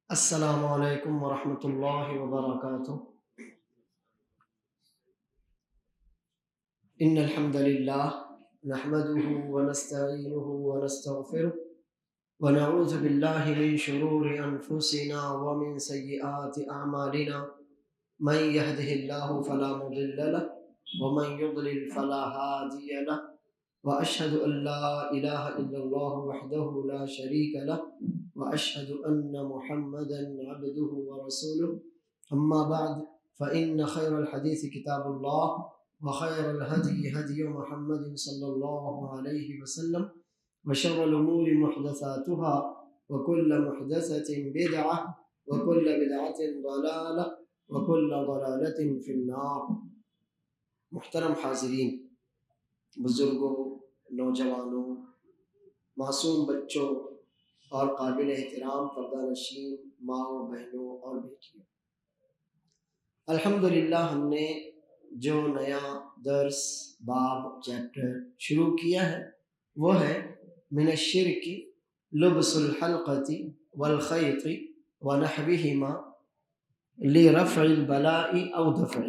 السلام علیکم ورحمۃ اللہ وبرکاتہ۔ ان الحمد للہ نحمده ونستعینه ونستغفره ونعوذ باللہ من شرور انفسنا ومن سیئات اعمالنا، من يهده الله فلا مضل له ومن يضلل فلا هادي له، واشهد ان لا اله الا الله وحده لا شريك له واشهد ان محمدا عبده ورسوله، اما بعد فان خير الحديث كتاب الله وخير الهدي هدي محمد صلى الله عليه وسلم وشر الامور محدثاتها وكل محدثة بدعة وكل بدعة ضلالة وكل ضلالة في النار۔ محترم حاضرین، بزرگوں، نوجوانوں، معصوم بچوں اور قابل احترام پردہ نشین ماؤں، بہنوں اور بیٹیوں، الحمدللہ ہم نے جو نیا درس، باب، چیپٹر شروع کیا ہے وہ ہے من الشرک لبس الحلقۃ والخیط ونحوہما لرفع البلاء او دفعہ۔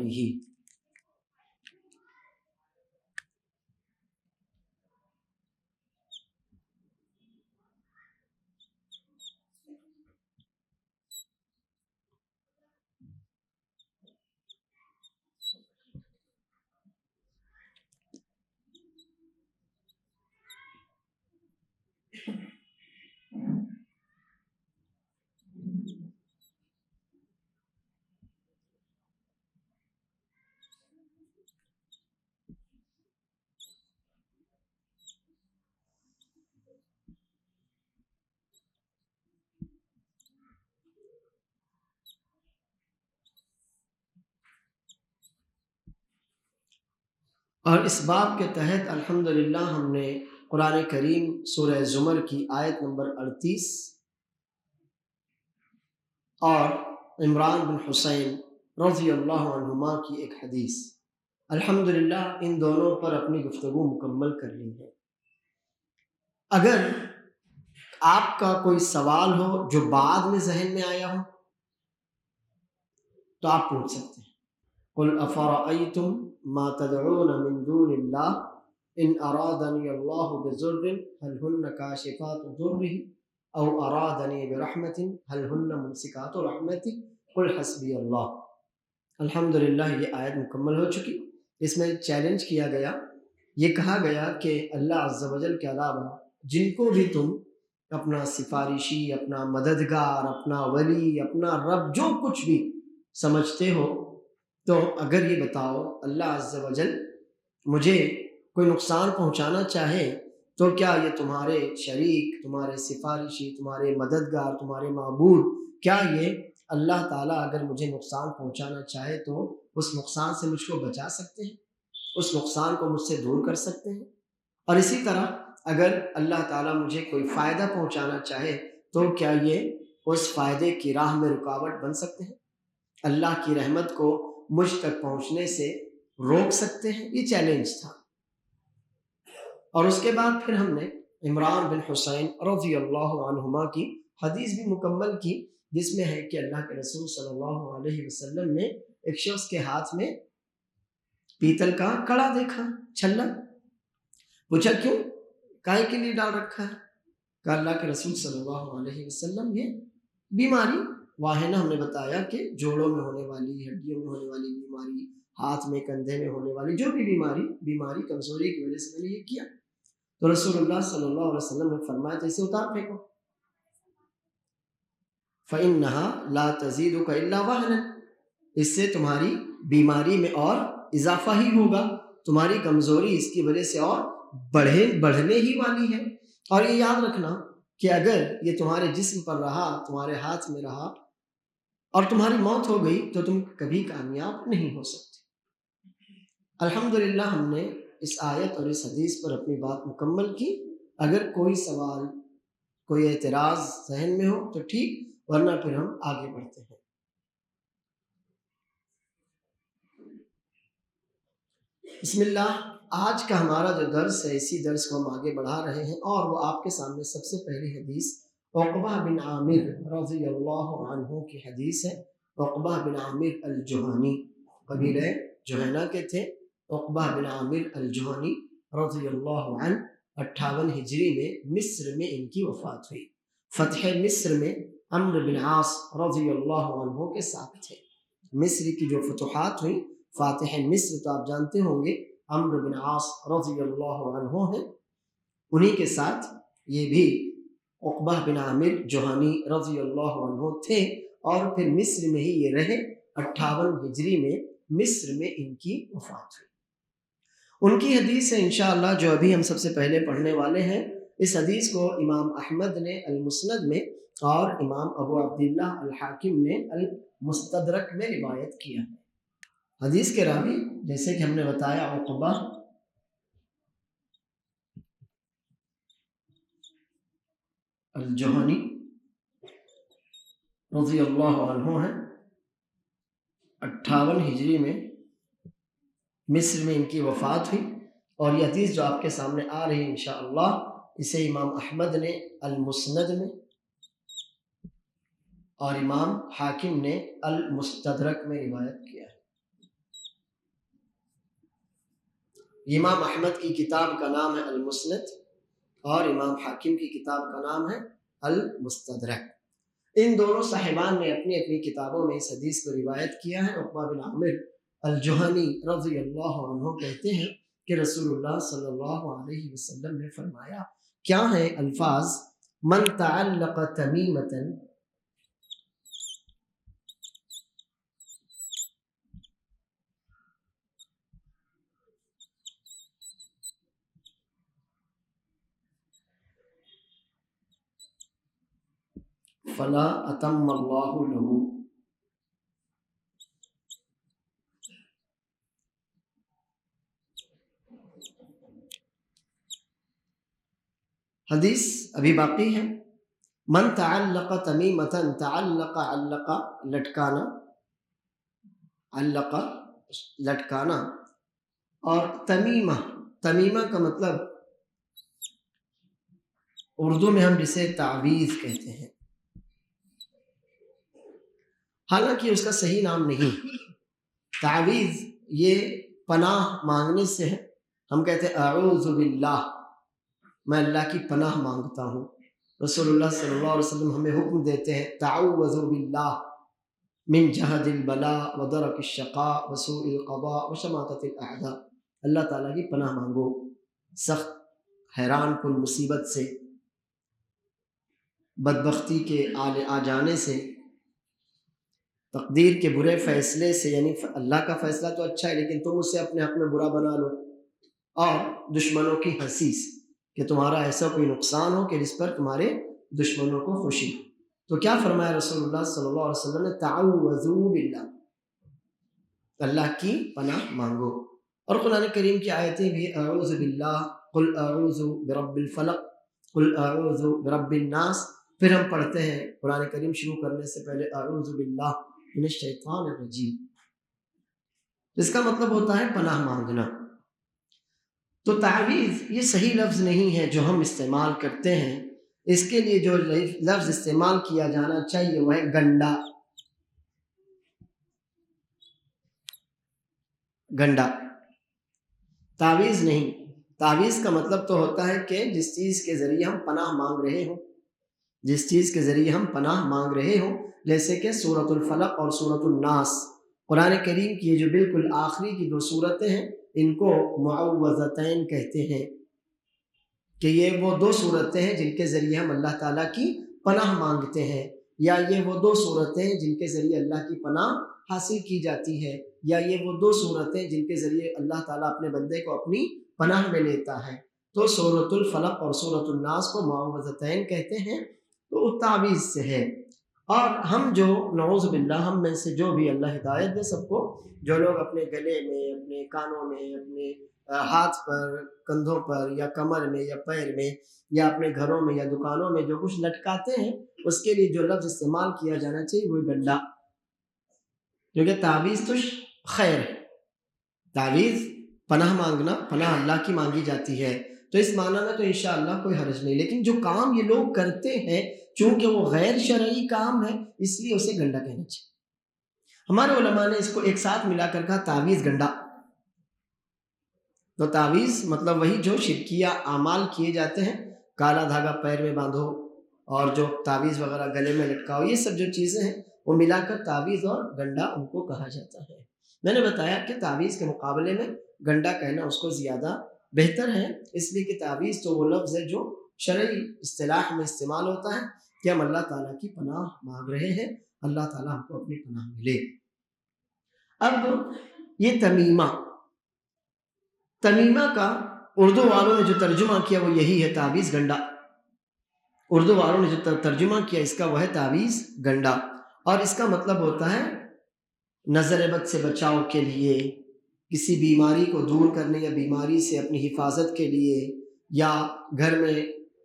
اور اس باب کے تحت الحمدللہ ہم نے قرآن کریم سورہ زمر کی آیت نمبر 38 اور عمران بن حسین رضی اللہ عنہما کی ایک حدیث، الحمدللہ ان دونوں پر اپنی گفتگو مکمل کر لی ہے۔ اگر آپ کا کوئی سوال ہو جو بعد میں ذہن میں آیا ہو تو آپ پوچھ سکتے ہیں۔ قل افرأیتم ما تدعون من دون اللہ ان ارادنی اللہ بضر هل هن کاشفات ضره او ارادنی برحمت هل هن ممسکات رحمتی قل حسبی اللہ۔ الحمدللہ یہ آیت مکمل ہو چکی۔ اس میں چیلنج کیا گیا، یہ کہا گیا کہ اللہ عز و جل کے علاوہ جن کو بھی تم اپنا سفارشی، اپنا مددگار، اپنا ولی، اپنا رب، جو کچھ بھی سمجھتے ہو، تو اگر یہ بتاؤ اللہ عز و جل مجھے کوئی نقصان پہنچانا چاہے تو کیا یہ تمہارے شریک، تمہارے سفارشی، تمہارے مددگار، تمہارے معبود، کیا یہ اللہ تعالیٰ اگر مجھے نقصان پہنچانا چاہے تو اس نقصان سے مجھ کو بچا سکتے ہیں، اس نقصان کو مجھ سے دور کر سکتے ہیں؟ اور اسی طرح اگر اللہ تعالیٰ مجھے کوئی فائدہ پہنچانا چاہے تو کیا یہ اس فائدے کی راہ میں رکاوٹ بن سکتے ہیں، اللہ کی رحمت کو مجھ تک پہنچنے سے روک سکتے ہیں؟ یہ چیلنج تھا۔ اور اس کے بعد پھر ہم نے عمران بن حسین رضی اللہ عنہما کی حدیث بھی مکمل کی، جس میں ہے کہ اللہ کے رسول صلی اللہ علیہ وسلم نے ایک شخص کے ہاتھ میں پیتل کا کڑا دیکھا، چھلا۔ پوچھا کیوں، کائے کے لیے ڈال رکھا ہے؟ کہا اللہ کے رسول صلی اللہ علیہ وسلم یہ بیماری واہنہ، ہم نے بتایا کہ جوڑوں میں ہونے والی، ہڈیوں میں ہونے والی بیماری، ہاتھ میں، کندھے میں ہونے والی جو بھی بیماری کمزوری کی وجہ سے میں نے یہ کیا۔ تو رسول اللہ صلی اللہ علیہ وسلم نے فرمایا تو اسے اتار پھینکو، فَإِنَّهَا لَا تَزِيدُكَ إِلَّا وَهْنًا، اس سے تمہاری بیماری میں اور اضافہ ہی ہوگا، تمہاری کمزوری اس کی وجہ سے اور بڑھنے ہی والی ہے۔ اور یہ یاد رکھنا کہ اگر یہ تمہارے جسم پر رہا، تمہارے ہاتھ میں رہا اور تمہاری موت ہو گئی تو تم کبھی کامیاب نہیں ہو سکتے۔ الحمدللہ ہم نے اس آیت اور اس حدیث پر اپنی بات مکمل کی۔ اگر کوئی سوال، کوئی اعتراض ذہن میں ہو تو ٹھیک، ورنہ پھر ہم آگے بڑھتے ہیں۔ بسم اللہ، آج کا ہمارا جو درس ہے، اسی درس کو ہم آگے بڑھا رہے ہیں، اور وہ آپ کے سامنے سب سے پہلی حدیث عقبہ بن عامر رضی اللہ عنہ کی حدیث ہے. عقبہ بن عامر الجہانی قبیلہ جوہینہ کے تھے. عقبہ بن عامر الجہانی رضی اللہ عنہ 58 ہجری میں مصر میں ان کی وفات ہوئی. فتح مصر میں عمرو بن عاص رضی اللہ عنہ کے ساتھ تھے. مصر کی جو فتوحات ہوئی، فاتح مصر تو آپ جانتے ہوں گے عمرو بن عاص رضی اللہ عنہ ہیں، انہی کے ساتھ یہ بھی عقبہ بن عامر جوہانی رضی اللہ عنہ تھے، اور پھر مصر میں ہی یہ رہے. 58 ہجری میں مصر میں ان کی وفات ہوئی. ان کی حدیث ہے انشاءاللہ جو ابھی ہم سب سے پہلے پڑھنے والے ہیں. اس حدیث کو امام احمد نے المسند میں اور امام ابو عبداللہ الحاکم نے المستدرک میں روایت کیا ہے. حدیث کے راوی جیسے کہ ہم نے بتایا عقبہ الجوہنی رضی اللہ عنہ ہیں. 58 ہجری میں مصر میں ان کی وفات ہوئی، اور یہ حدیث جو آپ کے سامنے آ رہی ہے انشاءاللہ اسے امام احمد نے المسند میں اور امام حاکم نے المستدرک میں روایت کیا ہے. امام احمد کی کتاب کا نام ہے المسند اور امام حاکم کی کتاب کا نام ہے المستدرک. ان دونوں صاحبان نے اپنی اپنی کتابوں میں اس حدیث کو روایت کیا ہے. عقبہ بن عامر الجوہنی رضی اللہ عنہ کہتے ہیں کہ رسول اللہ صلی اللہ علیہ وسلم نے فرمایا، کیا ہیں الفاظ؟ من تعلق تمیمۃ فلا اتم اللہ لہ. حدیث ابھی باقی ہے. من تعلق تمیمتن، تعلق علق لٹکانا، علق لٹکانا، اور تمیمہ، تمیمہ کا مطلب اردو میں ہم جسے تعویذ کہتے ہیں، حالانکہ اس کا صحیح نام نہیں. تعویذ یہ پناہ مانگنے سے ہے. ہم کہتے ہیں اعوذ باللہ، میں اللہ کی پناہ مانگتا ہوں. رسول اللہ صلی اللہ علیہ وسلم ہمیں حکم دیتے ہیں تعوذوا باللہ من جہد البلاء ودرک الشقاء وسوء القضاء وشماتۃ الاعداء. اللہ تعالیٰ کی پناہ مانگو سخت حیران کن مصیبت سے، بدبختی کے آ جانے سے، تقدیر کے برے فیصلے سے. یعنی اللہ کا فیصلہ تو اچھا ہے لیکن تم اسے اپنے حق میں برا بنا لو، اور دشمنوں کی ہنسی سے کہ تمہارا ایسا کوئی نقصان ہو کہ جس پر تمہارے دشمنوں کو خوشی ہو. تو کیا فرمایا رسول اللہ صلی اللہ علیہ وسلم نے؟ تعوذوا باللہ، اللہ کی پناہ مانگو. اور قرآن کریم کی آیتیں بھی اعوذ باللہ، قل اعوذ برب الفلق، قل اعوذ برب الناس. پھر ہم پڑھتے ہیں قرآن کریم شروع کرنے سے پہلے اعوذ باللہ من الشیطان الرجیم، جس کا مطلب ہوتا ہے پناہ مانگنا. تو تعویذ یہ صحیح لفظ نہیں ہے جو ہم استعمال کرتے ہیں. اس کے لیے جو لفظ استعمال کیا جانا چاہیے وہ ہے گنڈا. گنڈا تعویذ نہیں. تعویذ کا مطلب تو ہوتا ہے کہ جس چیز کے ذریعے ہم پناہ مانگ رہے ہوں، جس چیز کے ذریعے ہم پناہ مانگ رہے ہوں، جیسے کہ سورۃ الفلق اور سورۃ الناس. قرآن کریم کی یہ جو بالکل آخری کی دو صورتیں ہیں ان کو معوذتین کہتے ہیں، کہ یہ وہ دو صورتیں ہیں جن کے ذریعے ہم اللہ تعالیٰ کی پناہ مانگتے ہیں، یا یہ وہ دو صورتیں ہیں جن کے ذریعے اللہ کی پناہ حاصل کی جاتی ہے، یا یہ وہ دو صورتیں جن کے ذریعے اللہ تعالیٰ اپنے بندے کو اپنی پناہ میں لیتا ہے. تو سورۃ الفلق اور سورۃ الناس کو معوذتین کہتے ہیں. تو تعویذ سے ہے. اور ہم جو نعوذ باللہ ہم میں سے جو بھی اللہ ہدایت دے سب کو، جو لوگ اپنے گلے میں، اپنے کانوں میں، اپنے ہاتھ پر، کندھوں پر، یا کمر میں، یا پیر میں، یا اپنے گھروں میں یا دکانوں میں جو کچھ لٹکاتے ہیں، اس کے لیے جو لفظ استعمال کیا جانا چاہیے وہ گنڈا. کیونکہ تعویذ تو خیر ہے، تعویذ پناہ مانگنا، پناہ اللہ کی مانگی جاتی ہے. تو اس معنی میں تو انشاءاللہ کوئی حرج نہیں. لیکن جو کام یہ لوگ کرتے ہیں چونکہ وہ غیر شرعی کام ہے اس لیے اسے گنڈا کہنا چاہیے. ہمارے علماء نے اس کو ایک ساتھ ملا کر کہا تعویذ گنڈا. تو تعویذ مطلب وہی جو شرکیہ اعمال کیے جاتے ہیں، کالا دھاگا پیر میں باندھو اور جو تعویذ وغیرہ گلے میں لٹکاؤ، یہ سب جو چیزیں ہیں وہ ملا کر تعویذ اور گنڈا ان کو کہا جاتا ہے. میں نے بتایا کہ تعویذ کے مقابلے میں گنڈا کہنا اس کو زیادہ بہتر ہے، اس لیے کہ تعویذ تو وہ لفظ ہے جو شرعی اصطلاح میں استعمال ہوتا ہے کہ ہم اللہ تعالیٰ کی پناہ مانگ رہے ہیں، اللہ تعالیٰ ہم کو اپنی پناہ ملے. اب یہ تمیمہ کا اردو والوں نے جو ترجمہ کیا وہ یہی ہے، تعویذ گنڈا. اردو والوں نے جو ترجمہ کیا اس کا وہ ہے تعویذ گنڈا، اور اس کا مطلب ہوتا ہے نظر بد سے بچاؤ کے لیے، کسی بیماری کو دور کرنے یا بیماری سے اپنی حفاظت کے لیے، یا گھر میں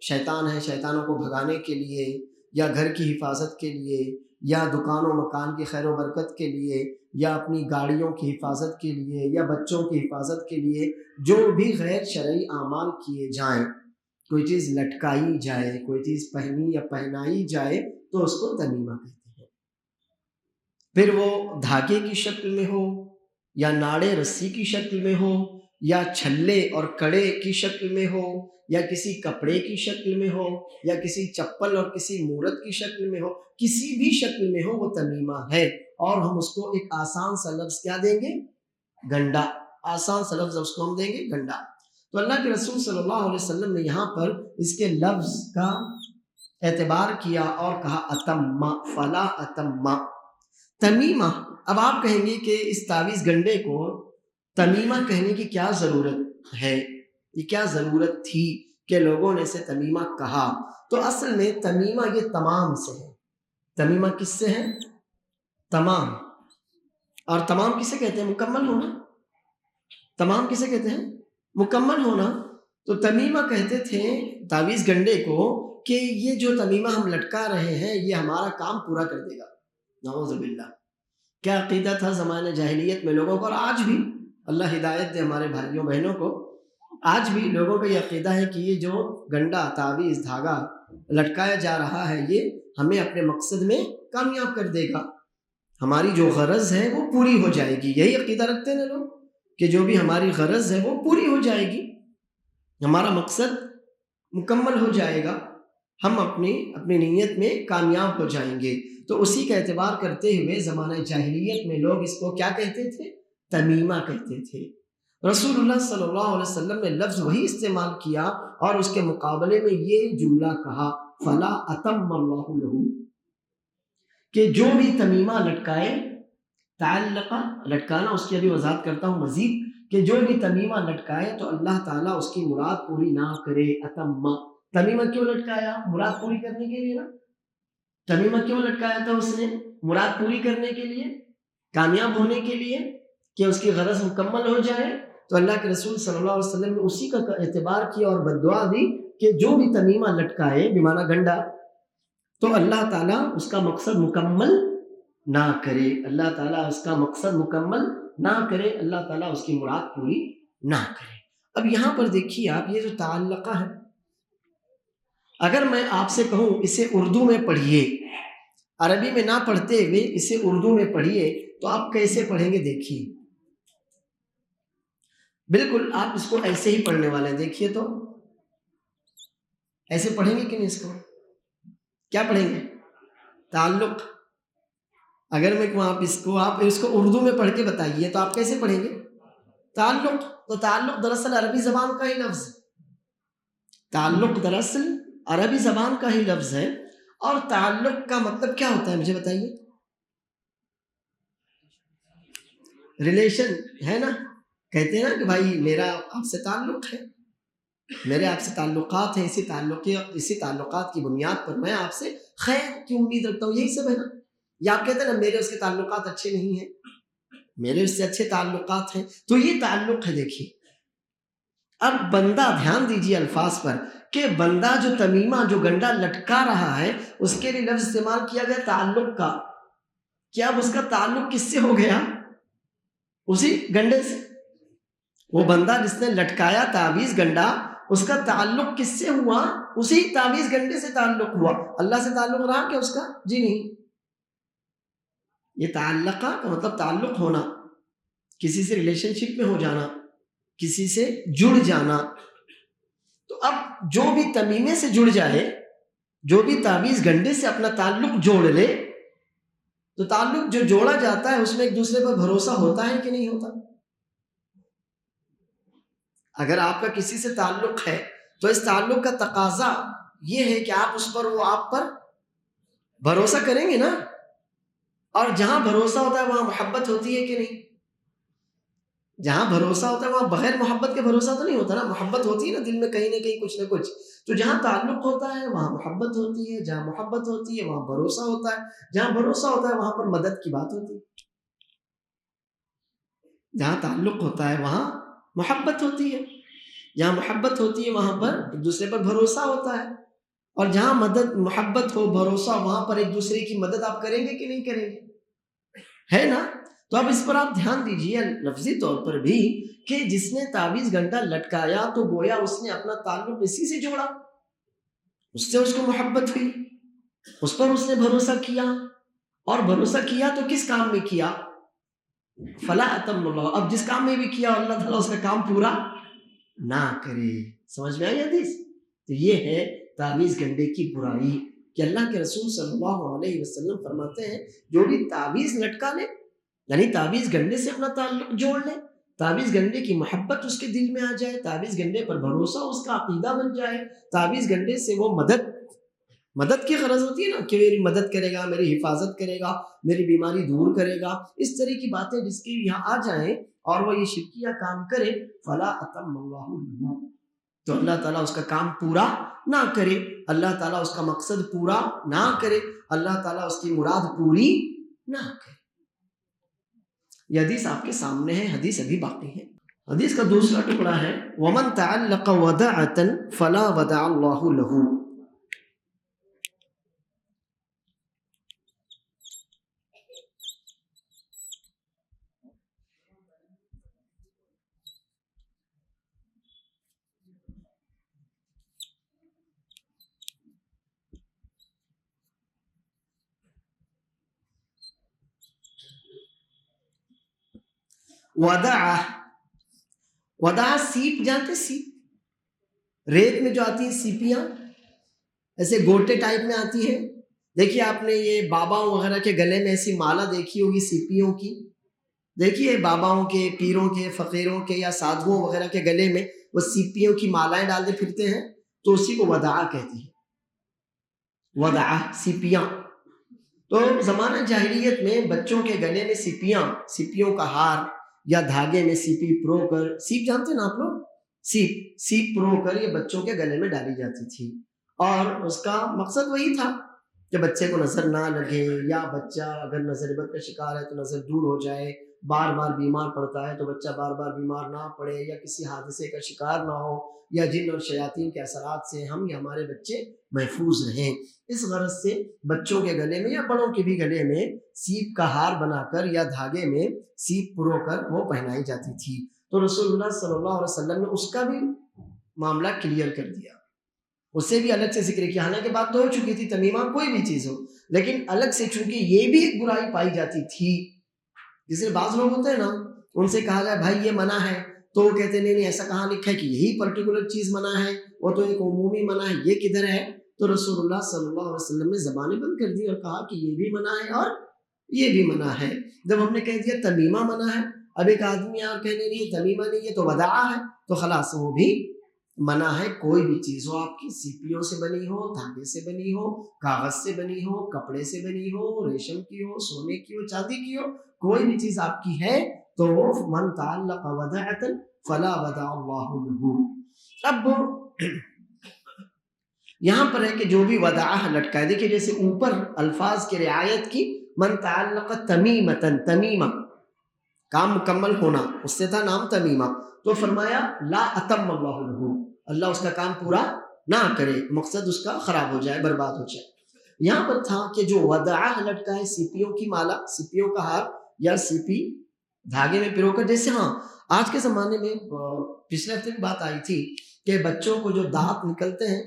شیطان ہے شیطانوں کو بھگانے کے لیے، یا گھر کی حفاظت کے لیے، یا دکان و مکان کی خیر و برکت کے لیے، یا اپنی گاڑیوں کی حفاظت کے لیے، یا بچوں کی حفاظت کے لیے جو بھی غیر شرعی اعمال کیے جائیں، کوئی چیز لٹکائی جائے، کوئی چیز پہنی یا پہنائی جائے تو اس کو تمیمہ کہتے ہیں. پھر وہ دھاگے کی شکل میں ہو، یا ناڑے رسی کی شکل میں ہو، یا چھلے اور کڑے کی شکل میں ہو، یا کسی کپڑے کی شکل میں ہو، یا کسی چپل اور کسی مورت کی شکل میں ہو، کسی بھی شکل میں ہو وہ تمیمہ ہے. اور ہم اس کو ایک آسان سا لفظ کیا دیں گے؟ گنڈا. آسان سا لفظ اس کو ہم دیں گے گنڈا. تو اللہ کے رسول صلی اللہ علیہ وسلم نے یہاں پر اس کے لفظ کا اعتبار کیا اور کہا اتم فلا اتم تمیمہ. اب آپ کہیں گے کہ اس تعویذ گنڈے کو تمیمہ کہنے کی کیا ضرورت ہے، یہ کیا ضرورت تھی کہ لوگوں نے اسے تمیمہ کہا؟ تو اصل میں تمیمہ یہ تمام سے ہے. تمیمہ کس سے ہے؟ تمام. اور تمام کسے کہتے ہیں؟ مکمل ہونا. تمام کسے کہتے ہیں؟ مکمل ہونا. تو تمیمہ کہتے تھے تعویذ گنڈے کو کہ یہ جو تمیمہ ہم لٹکا رہے ہیں یہ ہمارا کام پورا کر دے گا. نعوذ باللہ. کیا عقیدہ تھا زمانہ جاہلیت میں لوگوں کو، اور آج بھی اللہ ہدایت دے ہمارے بھائیوں بہنوں کو، آج بھی لوگوں کا یہ عقیدہ ہے کہ یہ جو گنڈا تعویذ دھاگا لٹکایا جا رہا ہے یہ ہمیں اپنے مقصد میں کامیاب کر دے گا، ہماری جو غرض ہے وہ پوری ہو جائے گی. یہی عقیدہ رکھتے ہیں لوگ کہ جو بھی ہماری غرض ہے وہ پوری ہو جائے گی، ہمارا مقصد مکمل ہو جائے گا، ہم اپنی نیت میں کامیاب ہو جائیں گے. تو اسی کا اعتبار کرتے ہوئے زمانہ جاہلیت میں لوگ اس کو کیا کہتے تھے؟ تمیمہ کہتے تھے. رسول اللہ صلی اللہ علیہ وسلم نے لفظ وہی استعمال کیا اور اس کے مقابلے میں یہ جملہ کہا فلا اتم اللہ لہ، کہ جو بھی تمیمہ لٹکائے، تعلقہ لٹکانا، اس کی ابھی وضاحت کرتا ہوں مزید، کہ جو بھی تمیمہ لٹکائے تو اللہ تعالیٰ اس کی مراد پوری نہ کرے. اتم. تمیمہ کیوں لٹکایا؟ مراد پوری کرنے کے لیے نا. تمیمہ کیوں لٹکایا تھا اس نے؟ مراد پوری کرنے کے لیے، کامیاب ہونے کے لیے، کہ اس کی غرض مکمل ہو جائے. تو اللہ کے رسول صلی اللہ علیہ وسلم نے اسی کا اعتبار کیا اور بددعا دی کہ جو بھی تمیمہ لٹکائے بمعنی گنڈا تو اللہ تعالیٰ اس کا مقصد مکمل نہ کرے، اللہ تعالیٰ اس کا مقصد مکمل نہ کرے، اللہ تعالیٰ اس کی مراد پوری نہ کرے. اب یہاں پر دیکھیے آپ، یہ جو تعلقہ ہے، اگر میں آپ سے کہوں اسے اردو میں پڑھیے، عربی میں نہ پڑھتے ہوئے اسے اردو میں پڑھیے، تو آپ کیسے پڑھیں گے؟ دیکھیے بالکل آپ اس کو ایسے ہی پڑھنے والے ہیں. دیکھیے تو ایسے پڑھیں گے کہ نہیں؟ اس کو کیا پڑھیں گے؟ تعلق. اگر میں کہوں آپ اس کو اردو میں پڑھ کے بتائیے تو آپ کیسے پڑھیں گے؟ تعلق. تو تعلق دراصل عربی زبان کا ہی لفظ ہے. تعلق دراصل عربی زبان کا ہی لفظ ہے. اور تعلق کا مطلب کیا ہوتا ہے مجھے بتائیے؟ ریلیشن ہے نا. کہتے ہیں نا کہ بھائی میرا آپ سے تعلق ہے، میرے آپ سے تعلقات ہیں، اسی تعلقات کی بنیاد پر میں آپ سے خیر کی امید رکھتا ہوں. یہی سب ہے نا. یا آپ کہتے ہیں نا میرے اس کے تعلقات اچھے نہیں ہیں، میرے اس سے اچھے تعلقات ہیں. تو یہ تعلق ہے. دیکھیے اب بندہ، دھیان دیجیے الفاظ پر، کہ بندہ جو تمیمہ جو گنڈا لٹکا رہا ہے اس کے لیے لفظ استعمال کیا گیا تعلق کا. کیا اب اس کا تعلق کس سے ہو گیا؟ اسی گنڈے سے. وہ بندہ جس نے لٹکایا تعویذ گنڈا، اس کا تعلق کس سے ہوا؟ اسی تعویذ گنڈے سے تعلق ہوا. اللہ سے تعلق رہا کہ اس کا؟ جی نہیں. یہ تعلقہ کا مطلب تعلق ہونا، کسی سے ریلیشن شپ میں ہو جانا، کسی سے جڑ جانا. تو اب جو بھی تمیمے سے جڑ جائے، جو بھی تعویذ گنڈے سے اپنا تعلق جوڑ لے، تو تعلق جو جوڑا جاتا ہے اس میں ایک دوسرے پر بھروسہ ہوتا ہے کہ نہیں ہوتا؟ اگر آپ کا کسی سے تعلق ہے تو اس تعلق کا تقاضا یہ ہے کہ آپ اس پر، وہ آپ پر بھروسہ کریں گے نا. اور جہاں بھروسہ ہوتا ہے وہاں محبت ہوتی ہے کہ نہیں؟ جہاں بھروسہ ہوتا ہے وہاں بغیر محبت کے بھروسہ تو نہیں ہوتا نا، محبت ہوتی ہے نا دل میں کہیں نہ کہیں کچھ نہ کچھ. تو جہاں تعلق ہوتا ہے وہاں محبت ہوتی ہے، جہاں محبت ہوتی ہے وہاں بھروسہ ہوتا ہے، جہاں بھروسہ ہوتا ہے وہاں پر مدد کی بات ہوتی ہے. جہاں تعلق ہوتا ہے وہاں محبت ہوتی ہے، جہاں محبت ہوتی ہے وہاں پر ایک دوسرے پر بھروسہ ہوتا ہے. اور جہاں محبت ہو، بھروسہ، وہاں پر ایک دوسرے کی مدد آپ کریں گے کہ نہیں کریں گے؟ ہے نا. تو اب اس پر آپ دھیان دیجئے لفظی طور پر بھی کہ جس نے تعویذ گنڈا لٹکایا تو گویا اس نے اپنا تعلق اسی سے جوڑا، اس سے اس کو محبت ہوئی، اس پر اس نے بھروسہ کیا. اور بھروسہ کیا تو کس کام میں کیا؟ فلا اتم اللہ. اب جس کام میں بھی کیا اللہ تعالیٰ اس کا کام پورا نہ کرے. سمجھ میں آئی حدیث؟ تو یہ ہے تعویذ گنڈے کی برائی کہ اللہ کے رسول صلی اللہ علیہ وسلم فرماتے ہیں جو بھی تعویذ لٹکا لے، یعنی تعویذ گنڈے سے اپنا تعلق جوڑ لے، تعویذ گنڈے کی محبت اس کے دل میں آ جائے، تعویذ گنڈے پر بھروسہ اس کا عقیدہ بن جائے، تعویذ گنڈے سے وہ مدد کی غرض ہوتی ہے نا کہ میری مدد کرے گا، میری حفاظت کرے گا، میری بیماری دور کرے گا، اس طرح کی باتیں جس کی یہاں آ جائیں اور وہ یہ شرکیہ کام کرے، فلا اتم اللہ له، تو اللہ تعالیٰ اس کا کام پورا نہ کرے، اللہ تعالیٰ اس کا مقصد پورا نہ کرے، اللہ تعالیٰ اس کی مراد پوری نہ کرے. یہ حدیث آپ کے سامنے ہے، حدیث ابھی باقی ہے. حدیث کا دوسرا ٹکڑا ہے وَمَن تَعَلَّقَ وَدَعَةً فَلَا وَدَعَ اللَّهُ لَهُ. ودع سیپ جانتے؟ سیپ ریت میں جو آتی ہیں سیپیاں، ایسے گوٹے ٹائپ میں آتی ہیں. دیکھیے آپ نے یہ باباؤں وغیرہ کے گلے میں ایسی مالا دیکھی ہوگی سیپیوں کی، دیکھیے باباؤں کے، پیروں کے، فقیروں کے یا سادھوؤں وغیرہ کے گلے میں وہ سیپیوں کی مالائیں ڈالتے پھرتے ہیں، تو اسی کو ودع کہتے ہیں. ودع سیپیاں. تو زمانہ جاہلیت میں بچوں کے گلے میں سیپیوں کا ہار یا دھاگے میں سیپی پرو کر، سیپ جانتے ہیں نا آپ لوگ، سیپ پرو کر یہ بچوں کے گلے میں ڈالی جاتی تھی. اور اس کا مقصد وہی تھا کہ بچے کو نظر نہ لگے، یا بچہ اگر نظر بد کا شکار ہے تو نظر دور ہو جائے، بار بار بیمار پڑتا ہے تو بچہ بار بار بیمار نہ پڑے، یا کسی حادثے کا شکار نہ ہو، یا جن اور شیاطین کے اثرات سے ہم یا ہمارے بچے محفوظ رہیں. اس غرض سے بچوں کے گلے میں یا بڑوں کے بھی گلے میں سیپ کا ہار بنا کر یا دھاگے میں سیپ پرو کر وہ پہنائی جاتی تھی. تو رسول اللہ صلی اللہ علیہ وسلم نے اس کا بھی معاملہ کلیئر کر دیا، اسے بھی الگ سے ذکر کیا. حالانکہ بات تو ہو چکی تھی تمیمہ کوئی بھی چیز ہو، لیکن الگ سے چونکہ یہ بھی ایک برائی پائی جاتی تھی. جسے بعض لوگ ہوتے ہیں نا، ان سے کہا جائے بھائی یہ منع ہے تو وہ کہتے ہیں نہیں ایسا کہاں لکھا ہے کہ یہی پرٹیکولر چیز منع ہے، وہ تو ایک عمومی منع ہے، یہ کدھر ہے؟ تو رسول اللہ صلی اللہ علیہ وسلم نے زبانیں بند کر دی اور کہا کہ یہ بھی منع ہے اور یہ بھی منع ہے. جب ہم نے کہہ دیا تمیمہ منع ہے، اب ایک آدمی اور کہنے نہیں تمیمہ نہیں ہے تو ودع ہے، تو خلاص وہ بھی منع ہے. کوئی بھی چیز ہو آپ کی، سیپیوں سے بنی ہو، دھاگے سے بنی ہو، کاغذ سے بنی ہو، کپڑے سے بنی ہو، ریشم کی ہو، سونے کی ہو، چاندی کی ہو، کوئی بھی چیز آپ کی ہے تو وہ من تعلق ودعۃ فلا ودع اللہ له. اب یہاں پر ہے کہ جو بھی ودعہ لٹکائے، دیکھیے جیسے اوپر الفاظ کی رعایت کی، من تعلق تمیمتن، تمیمہ کام مکمل ہونا، اس سے تھا نام تمیمہ، تو فرمایا لا اتم اللہ له، اللہ اس کا کام پورا نہ کرے، مقصد اس کا خراب ہو جائے، برباد ہو جائے. یہاں پر تھا کہ جو ودعہ لٹکائے، سیپیوں کی مالا، سیپیوں کا ہار یا سیپی دھاگے میں پرو کر، جیسے ہاں آج کے زمانے میں پچھلے ہفتے بھی بات آئی تھی کہ بچوں کو جو دانت نکلتے ہیں،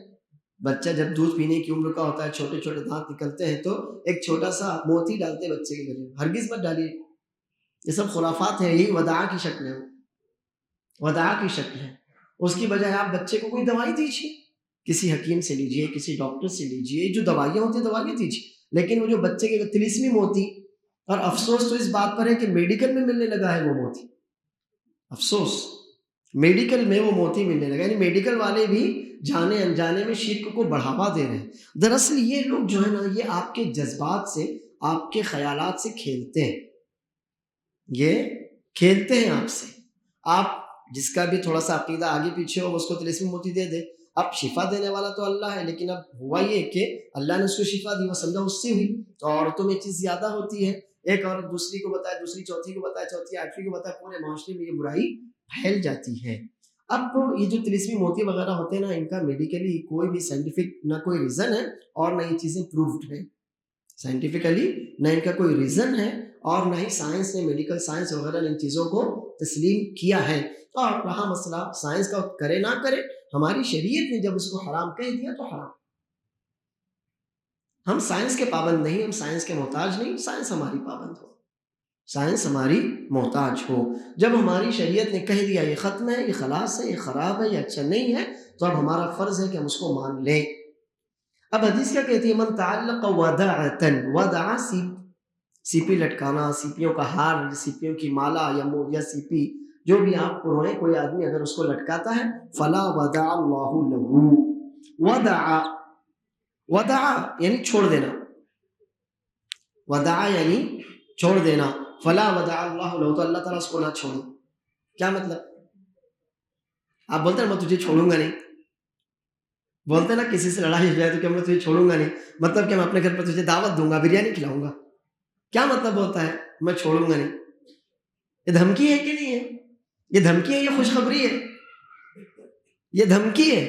بچہ جب دودھ پینے کی عمر کا ہوتا ہے، چھوٹے چھوٹے دانت نکلتے ہیں، تو ایک چھوٹا سا موتی ڈالتے ہیں بچے کے گلے میں. ہرگز مت ڈالیے، یہ سب خرافات ہیں. یہی وداع کی شکل ہے، وداع کی شکل ہے. اس کی بجائے آپ بچے کو کوئی دوائی دیجیے، کسی حکیم سے لیجیے، کسی ڈاکٹر سے لیجیے، جو دوائیاں ہوتی ہیں دوائیاں دیجیے. لیکن وہ جو بچے کے طلسمی موتی، اور افسوس تو اس بات پر ہے کہ میڈیکل میں ملنے لگا ہے وہ موتی. افسوس، میڈیکل میں وہ موتی ملنے لگا. یعنی میڈیکل والے بھی جانے انجانے میں شرک کو بڑھاوا دے رہے ہیں. دراصل یہ لوگ جو ہے نا، یہ آپ کے جذبات سے، آپ کے خیالات سے کھیلتے ہیں. یہ کھیلتے ہیں آپ سے. آپ جس کا بھی تھوڑا سا عقیدہ آگے پیچھے ہو، اس کو طلسمی موتی دے دے. اب شفا دینے والا تو اللہ ہے، لیکن اب ہوا یہ کہ اللہ نے اس کو شفا دی، وہ سمجھا اس سے ہوئی. تو عورتوں میں چیز زیادہ ہوتی ہے، ایک عورت دوسری کو بتائے، دوسری چوتھی کو بتائے، چوتھی آٹھویں کو بتائے، پورے معاشرے میں یہ برائی پھیل جاتی ہے. اب یہ جو طلسمی موتی وغیرہ ہوتے ہیں نا، ان کا میڈیکلی کوئی بھی سائنٹیفک نہ کوئی ریزن ہے، اور نہ یہ چیزیں پروفڈ ہیں. سائنٹیفکلی نہ ان کا کوئی ریزن ہے، اور نہ ہی سائنس نے، میڈیکل سائنس وغیرہ نے ان چیزوں کو تسلیم کیا ہے. اور رہا مسئلہ سائنس کا، کرے نہ کرے، ہماری شریعت نے جب اس کو حرام کہہ دیا تو حرام. ہم سائنس کے پابند نہیں، ہم سائنس کے محتاج نہیں. سائنس ہماری پابند ہو، سائنس ہماری محتاج ہو. جب ہماری شریعت نے کہہ دیا یہ ختم ہے، یہ خلاص ہے، یہ خراب ہے، یہ اچھا نہیں ہے، تو اب ہمارا فرض ہے کہ ہم اس کو مان لیں. اب حدیث کیا کہتی ہے؟ من تعلق ودعتن، ودع سیپی لٹکانا، سیپیوں کا ہار، سیپیوں کی مالا یا سیپی، جو بھی آپ کو روئے، کوئی آدمی اگر اس کو لٹکاتا ہے، فلا ودع اللہ لہ. ودع یعنی چھوڑ دینا، ودع یعنی چھوڑ دینا. فلا ودع اللہ لہ، تو اللہ تعالیٰ اس کو نہ چھوڑے. کیا مطلب؟ آپ بولتے ہیں میں تجھے چھوڑوں گا نہیں، بولتے ہیں نا کسی سے لڑائی ہو جائے تو کہ میں تجھے چھوڑوں گا نہیں، مطلب کہ میں اپنے گھر پر تجھے دعوت دوں گا، بریانی کھلاؤں گا. کیا مطلب ہوتا ہے میں چھوڑوں گا نہیں؟ یہ دھمکی ہے کہ نہیں ہے؟ یہ دھمکی ہے، یہ خوشخبری ہے، یہ دھمکی ہے.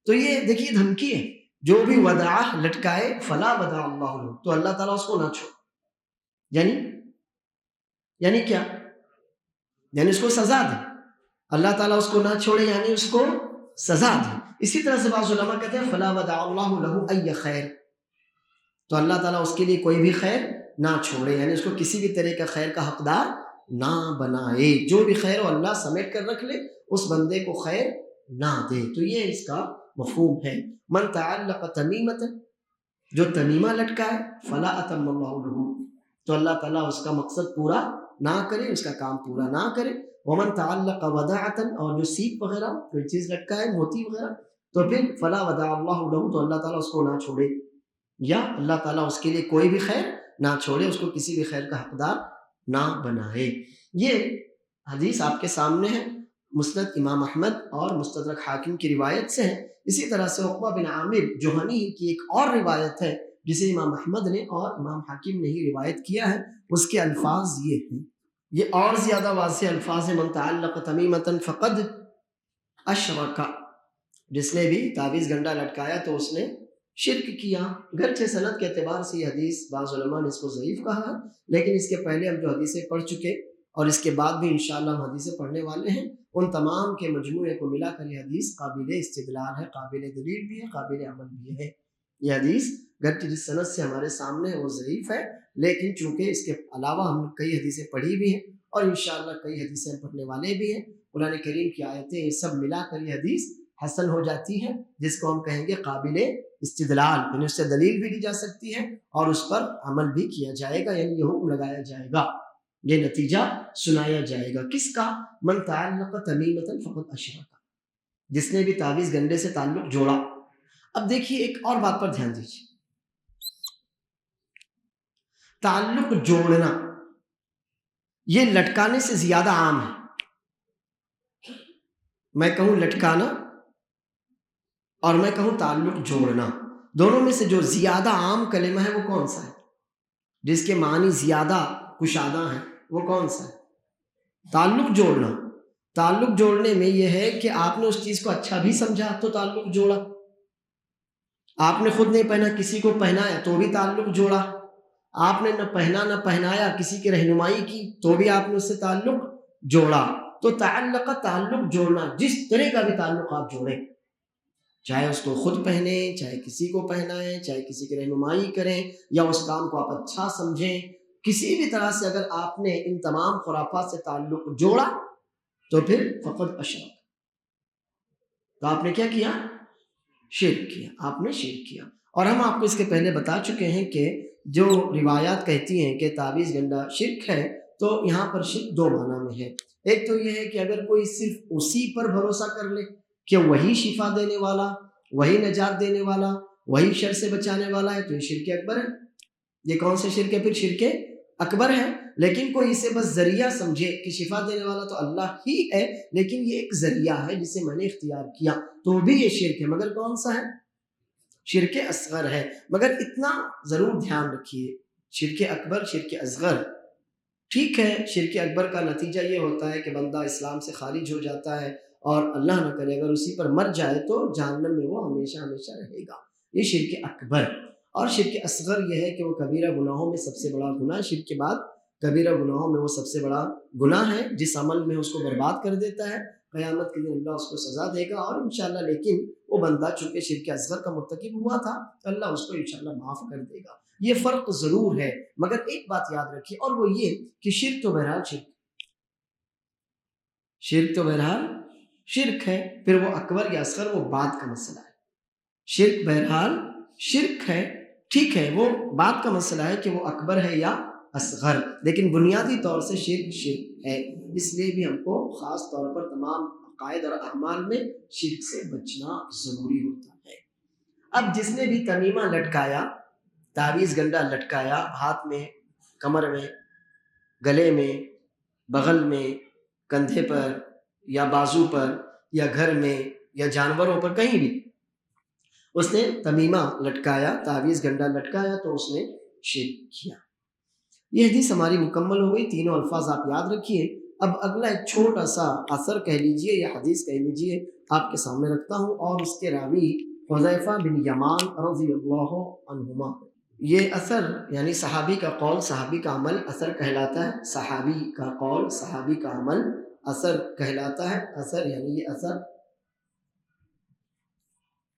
تو یہ دیکھیے دھمکی ہے. جو بھی ودع لٹکائے، فلا ودع اللہ لہ، تو اللہ تعالیٰ اس کو نہ چھوڑ. یعنی کیا؟ یعنی اس کو سزا دے. اللہ تعالیٰ اس کو نہ چھوڑے یعنی اس کو سزا دے. اسی طرح سے بعض علماء کہتے ہیں فلا ودع اللہ لہ ای خیر، تو اللہ تعالیٰ اس کے لیے کوئی بھی خیر نہ چھوڑے، یعنی اس کو کسی بھی طرح کا خیر کا حقدار نہ بنائے. جو بھی خیر وہ اللہ سمیٹ کر رکھ لے، اس بندے کو خیر نہ دے. تو یہ اس کا مفہوم ہے. من تعلق تمیمۃ، جو تمیمہ لٹکائے، فلا اتم اللہ لہ، تو اللہ تعالیٰ اس کا مقصد پورا نہ کرے، اس کا کام پورا نہ کرے. ومن تعلق ودعۃ، اور جو سیپ وغیرہ کوئی چیز لٹکائے، موتی وغیرہ، تو پھر فلا ودع اللہ لہ، تو اللہ تعالیٰ اس کو نہ چھوڑے، یا اللہ تعالیٰ اس کے لیے کوئی بھی خیر نہ چھوڑے، اس کو کسی بھی خیر کا حقدار نہ بنائے. یہ حدیث آپ کے سامنے ہے، مسند امام احمد اور مستدرک حاکم کی روایت سے ہے. اسی طرح سے عقبہ بن عامر جوہنی کی ایک اور روایت ہے جسے امام احمد نے اور امام حاکم نے ہی روایت کیا ہے. اس کے الفاظ یہ ہیں، یہ اور زیادہ واضح الفاظ ہیں. من تعلق تمیمۃ فقد اشرک، جس نے بھی تعویذ گنڈا لٹکایا تو اس نے شرک کیا. گرچہ سند کے اعتبار سے یہ حدیث بعض علماء نے اس کو ضعیف کہا ہے، لیکن اس کے پہلے ہم جو حدیثیں پڑھ چکے اور اس کے بعد بھی انشاءاللہ ہم حدیثیں پڑھنے والے ہیں، ان تمام کے مجموعے کو ملا کر یہ حدیث قابل استدلال ہے، قابل دلیل بھی ہے، قابل عمل بھی ہے. یہ حدیث گرچہ جس سند سے ہمارے سامنے ہے وہ ضعیف ہے، لیکن چونکہ اس کے علاوہ ہم کئی حدیثیں پڑھی بھی ہیں اور انشاءاللہ کئی حدیثیں پڑھنے والے بھی ہیں. قرآن کریم کی آیتیں یہ سب ملا کر یہ حدیث حسن ہو جاتی ہے، جس کو ہم کہیں گے قابل استدلال، یعنی اس سے دلیل بھی دی جا سکتی ہے اور اس پر عمل بھی کیا جائے گا، یعنی یہ حکم لگایا جائے گا، یہ نتیجہ سنایا جائے گا. کس کا؟ من تعلق تمیمۃ فقد اشرک، جس نے بھی تعویذ گنڈے سے تعلق جوڑا. اب دیکھیے ایک اور بات پر دھیان دیجیے، تعلق جوڑنا یہ لٹکانے سے زیادہ عام ہے. میں کہوں لٹکانا اور میں کہوں تعلق جوڑنا، دونوں میں سے جو زیادہ عام کلمہ ہے وہ کون سا ہے؟ جس کے معنی زیادہ کشادہ ہیں وہ کون سا ہے؟ تعلق جوڑنا. تعلق جوڑنے میں یہ ہے کہ آپ نے اس چیز کو اچھا بھی سمجھا تو تعلق جوڑا، آپ نے خود نہیں پہنا کسی کو پہنایا تو بھی تعلق جوڑا، آپ نے نہ پہنا نہ پہنایا کسی کی رہنمائی کی تو بھی آپ نے اس سے تعلق جوڑا. تو تعلق جوڑنا، جس طرح کا بھی تعلق آپ جوڑیں، چاہے اس کو خود پہنیں، چاہے کسی کو پہنائیں، چاہے کسی کی رہنمائی کریں یا اس کام کو آپ اچھا سمجھیں، کسی بھی طرح سے اگر آپ نے ان تمام خرافات سے تعلق جوڑا تو پھر فقط اشرک، تو آپ نے کیا کیا؟ شرک کیا، آپ نے شرک کیا۔ اور ہم آپ کو اس کے پہلے بتا چکے ہیں کہ جو روایات کہتی ہیں کہ تعویذ گنڈا شرک ہے، تو یہاں پر شرک دو معنی میں ہے۔ ایک تو یہ ہے کہ اگر کوئی صرف اسی پر بھروسہ کر لے کہ وہی شفا دینے والا، وہی نجات دینے والا، وہی شر سے بچانے والا ہے، تو یہ شرک اکبر ہے۔ یہ کون سے شرک ہے؟ پھر شرک اکبر ہے۔ لیکن کوئی اسے بس ذریعہ سمجھے کہ شفا دینے والا تو اللہ ہی ہے، لیکن یہ ایک ذریعہ ہے جسے میں نے اختیار کیا، تو بھی یہ شرک ہے، مگر کون سا ہے؟ شرک اصغر ہے۔ مگر اتنا ضرور دھیان رکھیے، شرک اکبر، شرک اصغر، ٹھیک ہے، شرک اکبر کا نتیجہ یہ ہوتا ہے کہ بندہ اسلام سے خارج ہو جاتا ہے، اور اللہ نہ کرے اگر اسی پر مر جائے تو جہنم میں وہ ہمیشہ ہمیشہ رہے گا۔ یہ شرک اکبر۔ اور شرک اصغر یہ ہے کہ وہ کبیرہ گناہوں میں سب سے بڑا گناہ، شرک کے بعد کبیرہ گناہوں میں وہ سب سے بڑا گناہ ہے، جس عمل میں اس کو برباد کر دیتا ہے۔ قیامت کے دن اللہ اس کو سزا دے گا، اور انشاءاللہ لیکن وہ بندہ چونکہ شرک اصغر کا مرتکب ہوا تھا تو اللہ اس کو انشاءاللہ معاف کر دے گا۔ یہ فرق ضرور ہے، مگر ایک بات یاد رکھیے، اور وہ یہ کہ شرک تو بہرحال شرک تو بہرحال شرک ہے، پھر وہ اکبر یا اصغر وہ بعد کا مسئلہ ہے۔ شرک بہرحال شرک ہے، ٹھیک ہے، وہ بات کا مسئلہ ہے کہ وہ اکبر ہے یا اصغر، لیکن بنیادی طور سے شرک شرک ہے۔ اس لیے بھی ہم کو خاص طور پر تمام عقائد اور اعمال میں شرک سے بچنا ضروری ہوتا ہے۔ اب جس نے بھی تمیمہ لٹکایا، تعویذ گنڈا لٹکایا ہاتھ میں، کمر میں، گلے میں، بغل میں، کندھے پر یا بازو پر یا گھر میں یا جانوروں پر، کہیں بھی اس نے تمیمہ لٹکایا، تعویذ گنڈا لٹکایا، تو اس نے شرک کیا۔ یہ حدیث ہماری مکمل ہو گئی، تینوں الفاظ آپ یاد رکھیے۔ اب اگلا ایک چھوٹا سا اثر کہہ لیجئے یا حدیث کہہ لیجئے آپ کے سامنے رکھتا ہوں، اور اس کے راوی حذیفہ بن یمان رضی اللہ عنہما۔ یہ اثر یعنی صحابی کا قول، صحابی کا عمل اثر کہلاتا ہے۔ صحابی کا قول، صحابی کا عمل اثر کہلاتا ہے۔ اثر یعنی یہ اثر،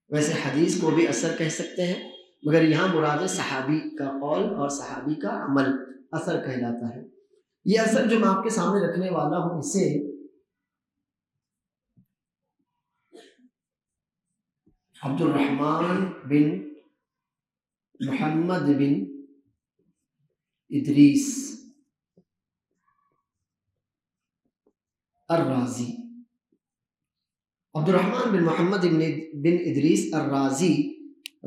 ویسے حدیث کو بھی اثر کہہ سکتے ہیں، مگر یہاں مراد ہے صحابی کا قول اور صحابی کا عمل اثر کہلاتا ہے۔ یہ اثر جو میں آپ کے سامنے رکھنے والا ہوں، اسے عبد الرحمن بن محمد بن ادریس الرازی، عبد الرحمن بن محمد بن ادریس الرازی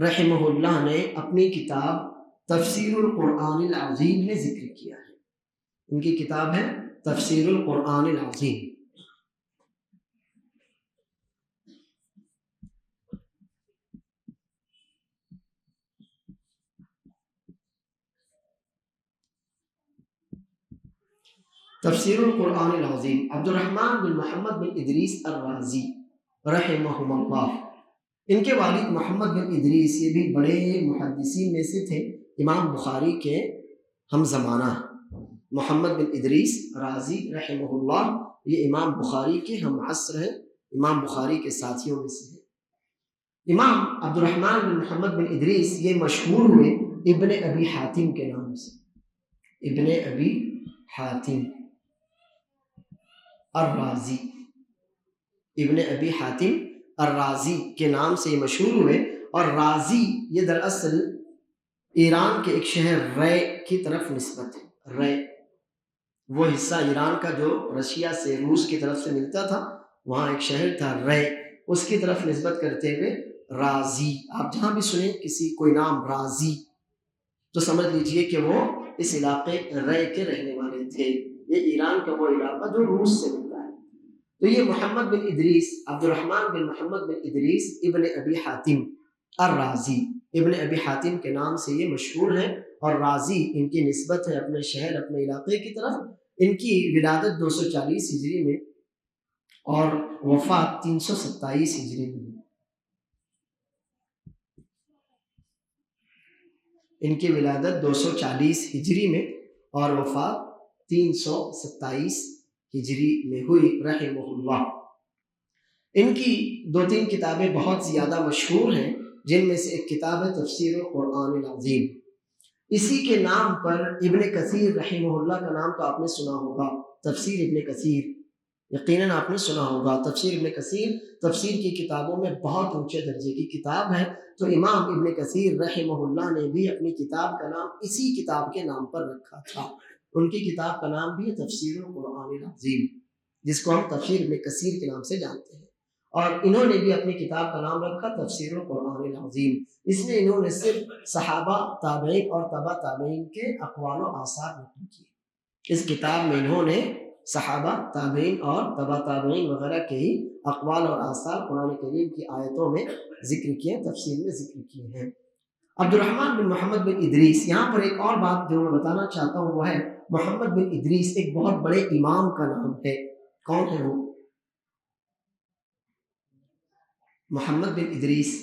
رحمہ اللہ نے اپنی کتاب تفسیر القرآن العظیم میں ذکر کیا ہے۔ ان کی کتاب ہے تفسیر القرآن العظیم۔ تفسیر القرآن العظیم، عبد الرحمن بن محمد بن ادریس الرازی رحمہم اللہ، ان کے والد محمد بن ادریس یہ بھی بڑے محدثین میں سے تھے، امام بخاری کے ہم زمانہ۔ محمد بن ادریس رازی رحمہ اللہ یہ امام بخاری کے ہم عصر ہیں، امام بخاری کے ساتھیوں میں سے ہیں۔ امام عبد الرحمن بن محمد بن ادریس یہ مشہور ہوئے ابن ابی حاتم کے نام سے، ابن ابی حاتم الرازی، ابن ابی حاتم الرازی کے نام سے یہ مشہور ہوئے۔ اور رازی یہ دراصل ایران کے ایک شہر رے کی طرف نسبت ہے۔ رے وہ حصہ ایران کا جو رشیا سے، روس کی طرف سے ملتا تھا، وہاں ایک شہر تھا رے، اس کی طرف نسبت کرتے ہوئے رازی۔ آپ جہاں بھی سنیں کسی کوئی نام رازی تو سمجھ لیجئے کہ وہ اس علاقے رے کے رہنے والے تھے۔ یہ ایران کا وہ علاقہ جو روس سے ملتا ہے۔ تو یہ محمد بن ادریس، عبد الرحمن بن محمد بن ادریس ابن ابی حاتم الرازی، ابن ابی حاتم کے نام سے یہ مشہور ہیں، اور رازی ان کی نسبت ہے اپنے شہر، اپنے علاقے کی طرف۔ ان کی ولادت 240 ہجری میں اور وفات 327 ہجری میں۔ ان کی ولادت 240 ہجری میں اور وفات 327 ہجری میں ہوئی رحمہ اللہ۔ ان کی 2-3 کتابیں بہت زیادہ مشہور ہیں، جن میں سے ایک کتاب ہے تفسیر القرآن العظیم۔ اسی کے نام پر ابن کثیر رحمہ اللہ کا نام تو آپ نے سنا ہوگا، تفسیر ابن کثیر یقیناً آپ نے سنا ہوگا۔ تفسیر ابن کثیر تفسیر کی کتابوں میں بہت اونچے درجے کی کتاب ہے، تو امام ابن کثیر رحمہ اللہ نے بھی اپنی کتاب کا نام اسی کتاب کے نام پر رکھا تھا۔ ان کی کتاب کا نام بھی ہے تفسیر القرآن العظیم، جس کو ہم تفسیر ابن کثیر کے نام سے جانتے ہیں، اور انہوں نے بھی اپنی کتاب کا نام رکھا تفسیر القرآن العظیم۔ اس میں انہوں نے صرف صحابہ، تابعین اور تبع تابعین کے اقوال و آثار نقل کیے۔ اس کتاب میں انہوں نے صحابہ، تابعین اور تبع تابعین وغیرہ کے ہی اقوال اور آثار قرآن کریم کی آیتوں میں ذکر کیے، تفسیر میں ذکر کیے ہیں۔ عبد الرحمن بن محمد بن ادریس، یہاں پر ایک اور بات جو میں بتانا چاہتا ہوں وہ ہے محمد بن ادریس ایک بہت بڑے امام کا نام ہے۔ کون ہے وہ؟ محمد بن ادریس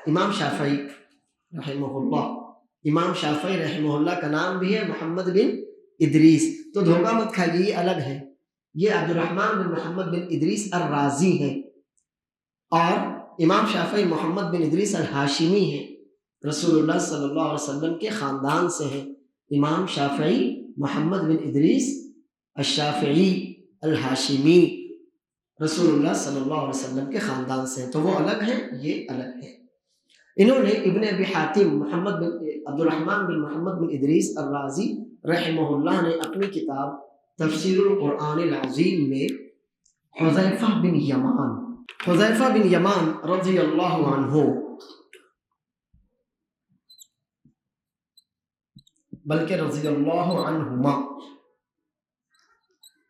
امام شافعی رحمہ اللہ، امام شافعی رحمہ اللہ کا نام بھی ہے محمد بن ادریس، تو دھوکہ مت کھائیے، یہ الگ ہے۔ یہ عبد الرحمن بن محمد بن ادریس الرازی ہیں، اور امام شافعی محمد بن ادریس الہاشمی ہیں، رسول اللہ صلی اللہ علیہ وسلم کے خاندان سے ہیں۔ امام شافعی محمد بن ادریس الشافعی الہاشمی رسول اللہ صلی اللہ علیہ وسلم کے خاندان سے ہیں، تو وہ الگ ہیں، یہ الگ ہے۔ انہوں نے ابن ابی حاتم محمد بن عبد الرحمن بن محمد بن ادریس الرازی رحمہ اللہ نے اپنی کتاب تفسیر القرآن العظیم میں حذیفہ بن یمان رضی اللہ عنہ، بلکہ رضی اللہ عنہما،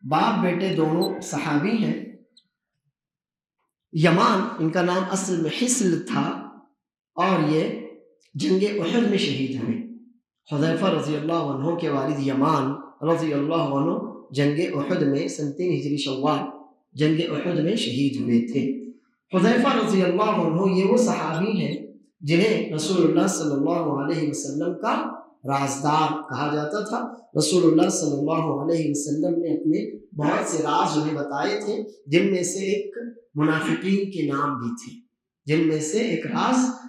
باپ بیٹے دونوں صحابی ہیں۔ یمان ان کا نام اصل میں حسل تھا، اور یہ جنگ احد میں شہید ہوئے۔ حذیفہ رضی اللہ عنہ کے والد یمان رضی اللہ عنہ جنگ احد میں 3 ہجری شوال جنگ احد میں شہید ہوئے تھے۔ حذیفہ رضی اللہ عنہ یہ وہ صحابی ہیں جنہیں رسول اللہ صلی اللہ علیہ وسلم کا رازدار کہا جاتا تھا۔ رسول اللہ صلی اللہ علیہ وسلم نے اپنے بہت سے راز انہیں بتائے تھے، جن میں سے ایک منافقین کے نام بھی تھے،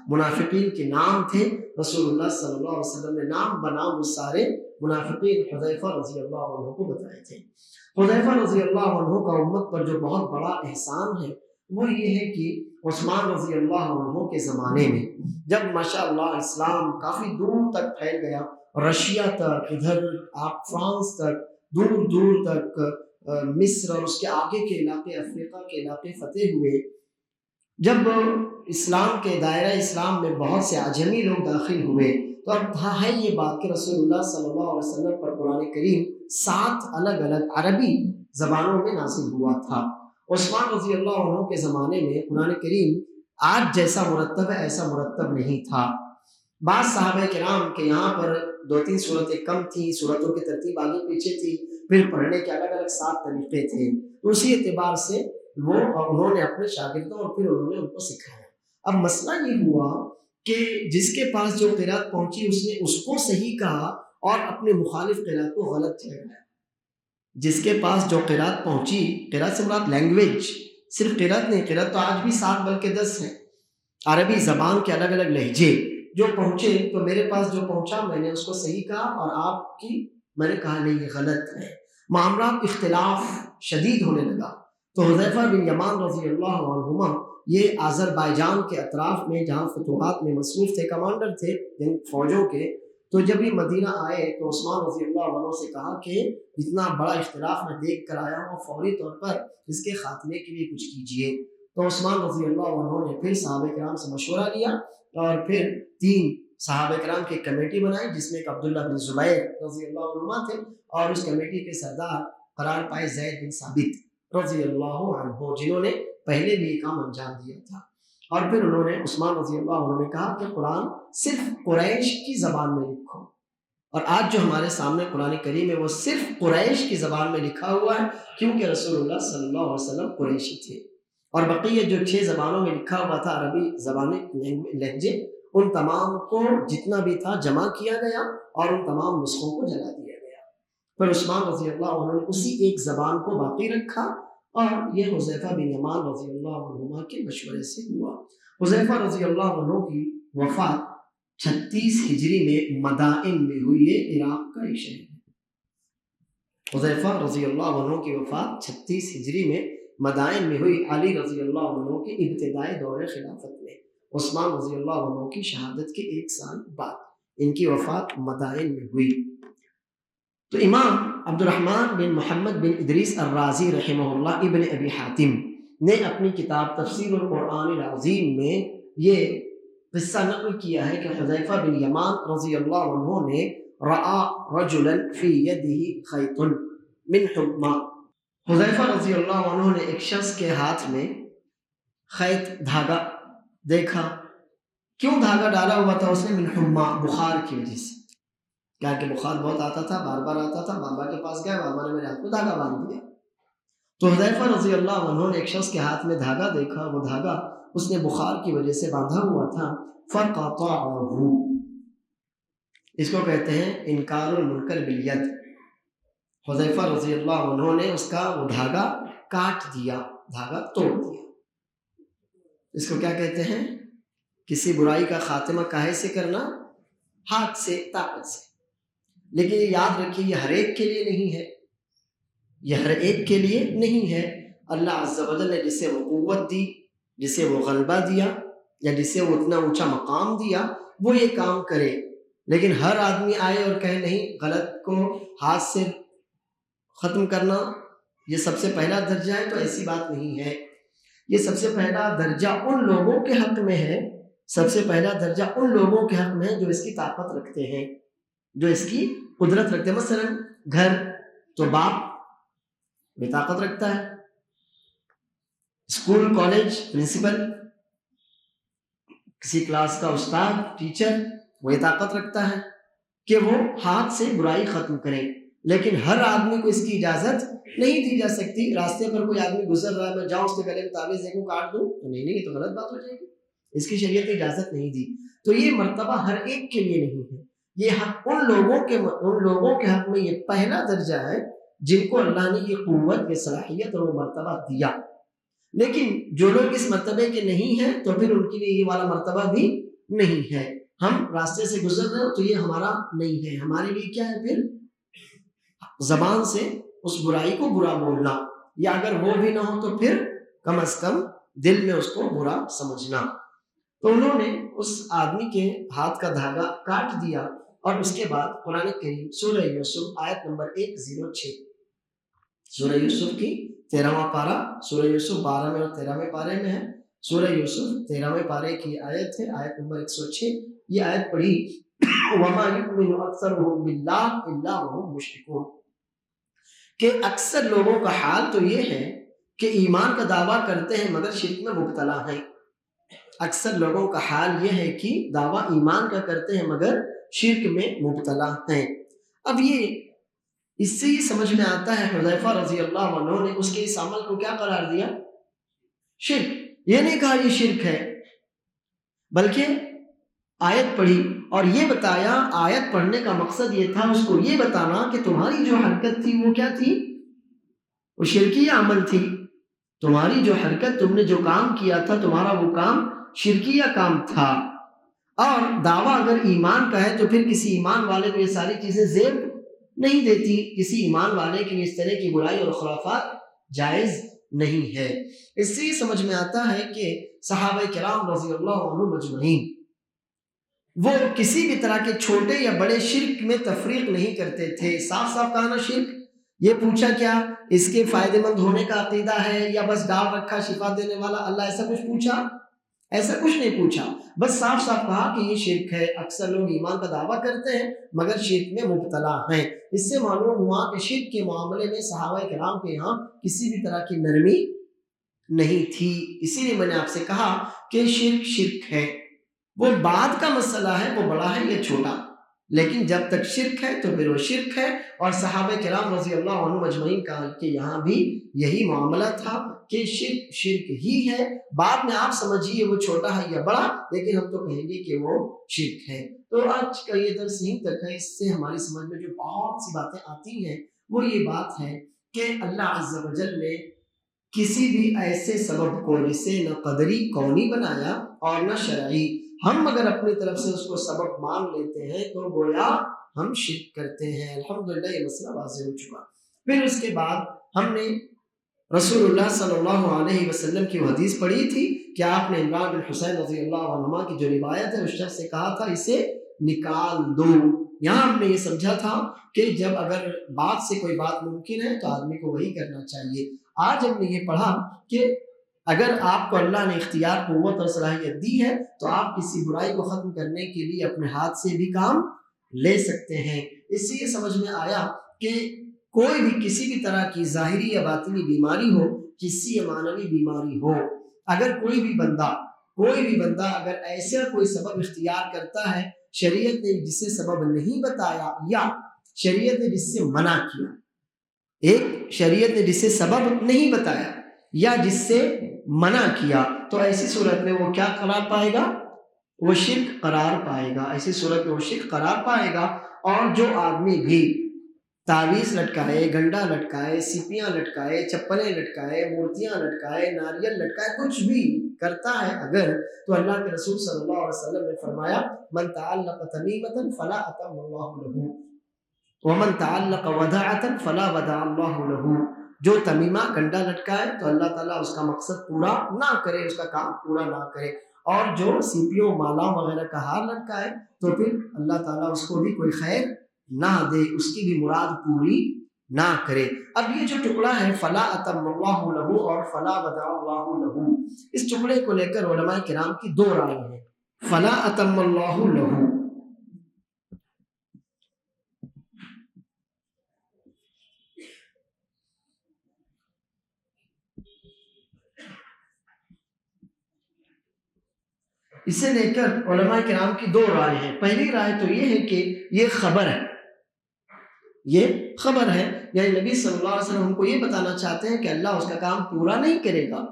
منافقین کے نام تھے۔ رسول اللہ صلی اللہ علیہ وسلم نے نام بنام وہ سارے منافقین حذیفہ رضی اللہ عنہ کو بتائے تھے۔ حذیفہ رضی اللہ عنہ کا امت پر جو بہت بڑا احسان ہے وہ یہ ہے کہ عثمان رضی اللہ عنہ کے زمانے میں جب ماشاءاللہ اسلام کافی دور تک پھیل گیا، رشیا تک، ادھر آپ فرانس تک، دور دور تک، مصر اور اس کے آگے کے علاقے، افریقہ کے علاقے فتح ہوئے، جب اسلام کے دائرہ اسلام میں بہت سے عجمی لوگ داخل ہوئے، تو اب ہے یہ بات کہ رسول اللہ صلی اللہ علیہ وسلم پر قرآن کریم 7 الگ الگ عربی زبانوں میں نازل ہوا تھا۔ عثمان رضی اللہ عنہ کے زمانے میں قرآن کریم آج جیسا مرتب ہے ایسا مرتب نہیں تھا۔ بعض صحابہ کرام کے یہاں پر 2-3 صورتیں کم تھیں، صورتوں کی ترتیب آگے پیچھے تھی، پھر پڑھنے کے الگ الگ 7 طریقے تھے، تو اسی اعتبار سے انہوں نے اپنے شاگردوں اور پھر انہوں نے ان کو سکھایا۔ اب مسئلہ یہ ہوا کہ جس کے پاس جو قرات پہنچی اس نے اس کو صحیح کہا اور اپنے مخالف قرات کو غلط ٹھہرایا۔ جس کے پاس جو قرات پہنچی، قرات سے مراد لینگویج، صرف قرات نہیں، قرات تو آج بھی 7 بلکہ 10 ہیں، عربی زبان کے الگ الگ لہجے جو پہنچے، تو میرے پاس جو پہنچا میں نے اس کو صحیح کہا، اور آپ کی میں نے کہا نہیں یہ غلط ہے۔ معاملات اختلاف شدید ہونے لگا، تو حذیفہ بن یمان رضی اللہ عنہما یہ آذربائیجان کے اطراف میں جہاں فتوحات میں مصروف تھے، کمانڈر تھے ان فوجوں کے، تو جب یہ مدینہ آئے تو عثمان رضی اللہ عنہ سے کہا کہ اتنا بڑا اختلاف میں دیکھ کر آیا ہوں، فوری طور پر اس کے خاتمے کے لیے کچھ کیجیے۔ تو عثمان رضی اللہ عنہ نے پھر صحابہ کرام سے مشورہ لیا، اور پھر 3 صحابہ کرام کی کمیٹی بنائی، جس میں ایک عبداللہ بن زبیر رضی اللہ عنہ تھے، اور اس کمیٹی کے سردار قرار پائے زید بن ثابت رضی اللہ عنہ، جنہوں نے پہلے بھی یہ کام انجام دیا تھا۔ اور پھر انہوں نے عثمان رضی اللہ عنہ نے کہا کہ قرآن صرف قریش کی زبان میں لکھو، اور آج جو ہمارے سامنے قرآن کریم ہے وہ صرف قریش کی زبان میں لکھا ہوا ہے، کیونکہ رسول اللہ صلی اللہ علیہ وسلم قریشی تھے، اور بقیہ جو 6 زبانوں میں لکھا ہوا تھا عربی زبانیں لہجے، ان تمام کو جتنا بھی تھا جمع کیا گیا اور ان تمام نسخوں کو جلا دیا گیا۔ پھر عثمان رضی اللہ عنہ نے اسی ایک زبان کو باقی رکھا، اور یہ حذیفہ بن یمان رضی اللہ عنہما کے مشورے سے ہوا۔ حذیفہ رضی اللہ عنہ کی وفات 36 ہجری میں مدائن میں ہوئی، یہ عراق کا ایک شہر ہے۔ حذیفہ رضی اللہ عنہ کی وفات 36 ہجری میں مدائن میں ہوئی، علی رضی اللہ عنہ کے ابتدائی دور خلافت میں، عثمان رضی اللہ عنہ کی شہادت کے 1 سال بعد ان کی وفات مدائن میں ہوئی۔ تو امام عبد الرحمن بن محمد بن ادریس الرازی رحمہ اللہ ابن ابی حاتم نے اپنی کتاب تفسیر القرآن العظیم میں یہ قصہ نقل کیا ہے کہ حذیفہ بن یمان رضی اللہ عنہ نے رآ رجلا فی یدہ خیط من حمى، حذیفہ رضی اللہ عنہ نے ایک شخص کے ہاتھ میں خیط دھاگا دیکھا۔ کیوں دھاگا ڈالا ہوا تھا اس نے؟ من حمى، بخار کی وجہ سے، کیا کہ بخار بہت آتا تھا، بار بار آتا تھا۔ بابا کے پاس گیا، بابا نے میرے ہاتھ میں دھاگا باندھ دیا۔ تو حذیفہ رضی اللہ عنہ نے ایک شخص کے ہاتھ میں دھاگا دیکھا، وہ دھاگا اس نے بخار کی وجہ سے باندھا ہوا تھا۔ فقطعه، اس کو کہتے ہیں انکار المنکر بالید۔ حذیفہ رضی اللہ عنہ نے اس کا وہ دھاگا کاٹ دیا، دھاگا توڑ دیا۔ اس کو کیا کہتے ہیں؟ کسی برائی کا خاتمہ کاہے سے کرنا؟ ہاتھ سے، طاقت سے۔ لیکن یہ یاد رکھیے، یہ ہر ایک کے لیے نہیں ہے، یہ ہر ایک کے لیے نہیں ہے۔ اللہ عز و جل نے جسے وہ قوت دی، جسے وہ غلبہ دیا، یا جسے وہ اتنا اونچا مقام دیا، وہ یہ کام کرے۔ لیکن ہر آدمی آئے اور کہے نہیں، غلط کو ہاتھ سے ختم کرنا یہ سب سے پہلا درجہ ہے، تو ایسی بات نہیں ہے۔ یہ سب سے پہلا درجہ ان لوگوں کے حق میں ہے، سب سے پہلا درجہ ان لوگوں کے حق میں ہے جو اس کی طاقت رکھتے ہیں، جو اس کی قدرت رکھتے ہیں۔ مثلا گھر تو باپ بھی طاقت رکھتا ہے، اسکول کالج پرنسپل، کسی کلاس کا استاد ٹیچر، وہ یہ طاقت رکھتا ہے کہ وہ ہاتھ سے برائی ختم کریں۔ لیکن ہر آدمی کو اس کی اجازت نہیں دی جا سکتی۔ راستے پر کوئی آدمی گزر رہا ہے، میں جاؤں اس کے گلے میں تعویذ دیکھوں کاٹ دوں تو نہیں، یہ تو غلط بات ہو جائے گی، اس کی شریعت نے اجازت نہیں دی۔ تو یہ مرتبہ ہر ایک کے لیے نہیں ہے، یہ حق ان لوگوں کے حق میں یہ پہلا درجہ ہے جن کو اللہ نے یہ قوت، یہ صلاحیت اور وہ مرتبہ دیا۔ لیکن جو لوگ اس مرتبے کے نہیں ہیں تو پھر ان کے لیے یہ والا مرتبہ بھی نہیں ہے۔ ہم راستے سے گزر رہے ہو تو یہ ہمارا نہیں ہے، ہمارے لیے کیا ہے پھر؟ زبان سے اس برائی کو برا بولنا، یا اگر وہ بھی نہ ہو تو پھر کم از کم دل میں اس کو برا سمجھنا۔ تو انہوں نے اس آدمی کے ہاتھ کا دھاگا کاٹ دیا، اور اس کے بعد قرآن کریم سورہ یوسف آیت نمبر 106، سورہ یوسف کی 13واں پارہ، سورہ یوسف 12ویں اور 13ویں پارے میں ہے۔ سورہ یوسف 13ویں پارے کی آیت ہے، آیت نمبر 106۔ یہ آیت پڑھی وَمَا يُؤْمِنُ أَكْثَرُهُم بِاللَّهِ إِلَّا وَهُمْ مُشْرِكُونَ، کہ اکثر لوگوں کا حال تو یہ ہے کہ ایمان کا دعویٰ کرتے ہیں مگر شرک میں مبتلا ہیں۔ اکثر لوگوں کا حال یہ ہے کہ دعویٰ ایمان کا کرتے ہیں مگر شرک میں مبتلا ہیں۔ اب یہ اس سے یہ سمجھ میں آتا ہے حذیفہ رضی اللہ عنہ نے اس کے اس عمل کو کیا قرار دیا؟ شرک۔ یہ نہیں کہا یہ شرک ہے، بلکہ آیت پڑھی اور یہ بتایا، آیت پڑھنے کا مقصد یہ تھا اس کو یہ بتانا کہ تمہاری جو حرکت تھی وہ کیا تھی؟ وہ شرکیہ عمل تھی۔ تمہاری جو حرکت، تم نے جو کام کیا تھا، تمہارا وہ کام شرکیہ کام تھا۔ اور دعویٰ اگر ایمان کا ہے تو پھر کسی ایمان والے کو یہ ساری چیزیں زیب نہیں دیتی، کسی ایمان والے کے لیے اس طرح کی برائی اور خرافات جائز نہیں ہے۔ اس سے یہ سمجھ میں آتا ہے کہ صحابہ کرام رضی اللہ عنہ مجمعین وہ کسی بھی طرح کے چھوٹے یا بڑے شرک میں تفریق نہیں کرتے تھے۔ صاف صاف کہا نا شرک، یہ پوچھا کیا اس کے فائدے مند ہونے کا عقیدہ ہے یا بس ڈال رکھا شفا دینے والا اللہ، ایسا کچھ پوچھا؟ ایسا کچھ نہیں پوچھا، بس صاف صاف کہا کہ یہ شرک ہے۔ اکثر لوگ ایمان کا دعویٰ کرتے ہیں مگر شرک میں مبتلا ہیں۔ اس سے معلوم ہوا کہ شرک کے معاملے میں صحابہ کرام کے یہاں کسی بھی طرح کی نرمی نہیں تھی۔ اسی لیے میں نے آپ سے کہا کہ شرک شرک ہے، وہ بعد کا مسئلہ ہے، وہ بڑا ہے یا چھوٹا، لیکن جب تک شرک ہے تو پھر وہ شرک ہے۔ اور صحابہ کرام رضی اللہ عنہ مجمعین کا کہ یہاں بھی یہی معاملہ تھا کہ شرک شرک ہی ہے۔ بعد میں آپ سمجھیے وہ چھوٹا ہے یا بڑا، لیکن ہم تو کہیں گے کہ وہ شرک ہے۔ تو آج کا یہ درس یہیں تک ہے۔ اس سے ہماری سمجھ میں جو بہت سی باتیں آتی ہیں وہ یہ بات ہے کہ اللہ عز و جل نے کسی بھی ایسے سبب کو جسے نہ قدری کونی بنایا اور نہ شرعی، ہم اگر اپنی طرف سے اس کو سبب مان لیتے ہیں تو گویا ہم شرک کرتے ہیں۔ الحمدللہ یہ مسئلہ واضح ہو چکا۔ پھر اس کے بعد ہم نے رسول اللہ صلی اللہ علیہ وسلم کی وہ حدیث پڑھی تھی کہ آپ نے عمران بن حسین رضی اللہ عنہما کی جو روایت ہے اس شخص سے کہا تھا اسے نکال دو۔ یہاں ہم نے یہ سمجھا تھا کہ جب اگر بات سے کوئی بات ممکن ہے تو آدمی کو وہی کرنا چاہیے۔ آج ہم نے یہ پڑھا کہ اگر آپ کو اللہ نے اختیار، قوت اور صلاحیت دی ہے تو آپ کسی برائی کو ختم کرنے کے لیے اپنے ہاتھ سے بھی کام لے سکتے ہیں۔ اس سے یہ سمجھ میں آیا کہ کوئی بھی کسی بھی طرح کی ظاہری یا باطنی بیماری ہو، حسی یا معنوی بیماری ہو، اگر کوئی بھی بندہ اگر ایسا کوئی سبب اختیار کرتا ہے شریعت نے جسے سبب نہیں بتایا یا شریعت نے جس سے منع کیا، ایک شریعت نے جسے سبب نہیں بتایا یا جس سے منع کیا، تو ایسی صورت میں وہ کیا قرار پائے گا؟ وہ شرک قرار پائے گا۔ ایسی صورت میں وہ شرک قرار پائے گا۔ اور جو آدمی بھی تعویذ لٹکائے، گنڈا لٹکائے، سیپیاں لٹکائے، چپلیں لٹکائے، مورتیاں لٹکائے، ناریل لٹکائے، کچھ بھی کرتا ہے اگر، تو اللہ کے رسول صلی اللہ علیہ وسلم نے فرمایا من تعلق تمیمة فلا اتم اللہ لہ ومن تعلق وداعة فلا وداع اللہ لہ۔ جو تمیمہ گنڈا لٹکائے تو اللہ تعالیٰ اس کا مقصد پورا نہ کرے، اس کا کام پورا نہ کرے، اور جو سیپیوں مالا وغیرہ کا ہار لٹکائے تو پھر اللہ تعالیٰ اس کو بھی کوئی خیر نہ دے، اس کی بھی مراد پوری نہ کرے۔ اب یہ جو ٹکڑا ہے فلا اتم اللہ لہ اور فلا وداع اللہ لہ، اس ٹکڑے کو لے کر علماء کرام کی دو رائے ہیں۔ فلا اتم اللہ لہ، اسے لے کر علماء کرام کی دو رائے ہیں۔ پہلی رائے تو یہ ہے کہ یہ خبر ہے، یہ خبر ہے، یعنی نبی صلی اللہ علیہ وسلم ہم کو یہ بتانا چاہتے ہیں کہ اللہ اس کا کام پورا نہیں کرے گا۔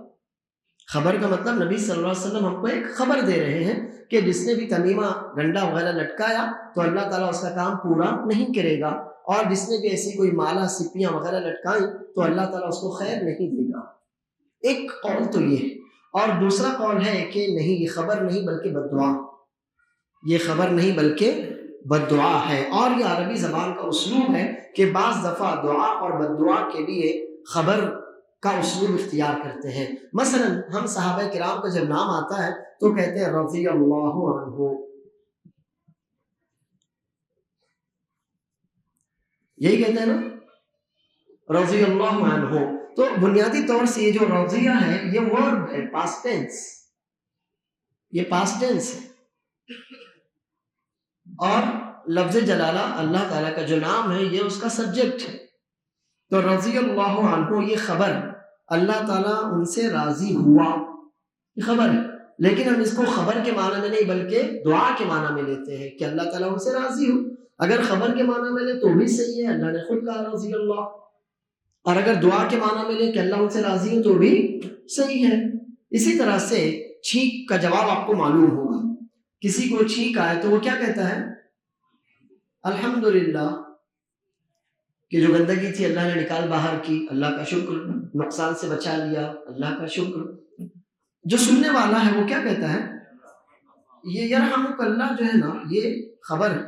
خبر کا مطلب نبی صلی اللہ علیہ وسلم ہم کو ایک خبر دے رہے ہیں کہ جس نے بھی تمیمہ گنڈا وغیرہ لٹکایا تو اللہ تعالیٰ اس کا کام پورا نہیں کرے گا، اور جس نے بھی ایسی کوئی مالا سپیاں وغیرہ لٹکائیں تو اللہ تعالیٰ اس کو خیر نہیں دے گا۔ ایک قول تو یہ ہے، اور دوسرا قول ہے کہ نہیں، یہ خبر نہیں بلکہ بددعا، یہ خبر نہیں بلکہ بددعا ہے۔ اور یہ عربی زبان کا اسلوب ہے کہ بعض دفعہ دعا اور بددعا کے لیے خبر کا اسلوب اختیار کرتے ہیں۔ مثلا ہم صحابہ کرام کا جب نام آتا ہے تو کہتے ہیں رضی اللہ عنہ، یہی کہتے ہیں نا، رضی اللہ عنہ۔ تو بنیادی طور سے یہ جو رضیہ ہے یہ ورب ہے، پاسٹ ٹینس، یہ پاسٹ ٹینس ہے، اور لفظ جلالہ اللہ تعالیٰ کا جو نام ہے یہ اس کا سبجیکٹ ہے۔ تو رضی اللہ عنہ یہ خبر، اللہ تعالیٰ ان سے راضی ہوا، یہ خبر ہے، لیکن ہم اس کو خبر کے معنی میں نہیں بلکہ دعا کے معنی میں لیتے ہیں کہ اللہ تعالیٰ ان سے راضی ہو۔ اگر خبر کے معنی میں لے تو بھی صحیح ہے، اللہ نے خود کہا رضی اللہ، اور اگر دعا کے معنی میں لے کہ اللہ ان سے راضی ہو تو بھی صحیح ہے۔ اسی طرح سے چھینک کا جواب آپ کو معلوم ہوگا، کسی کو چھینک آئے تو وہ کیا کہتا ہے؟ الحمدللہ، کہ جو گندگی تھی اللہ نے نکال باہر کی، اللہ کا شکر، نقصان سے بچا لیا، اللہ کا شکر۔ جو سننے والا ہے وہ کیا کہتا ہے؟ یہ یرحمک اللہ جو ہے نا، یہ خبر ہے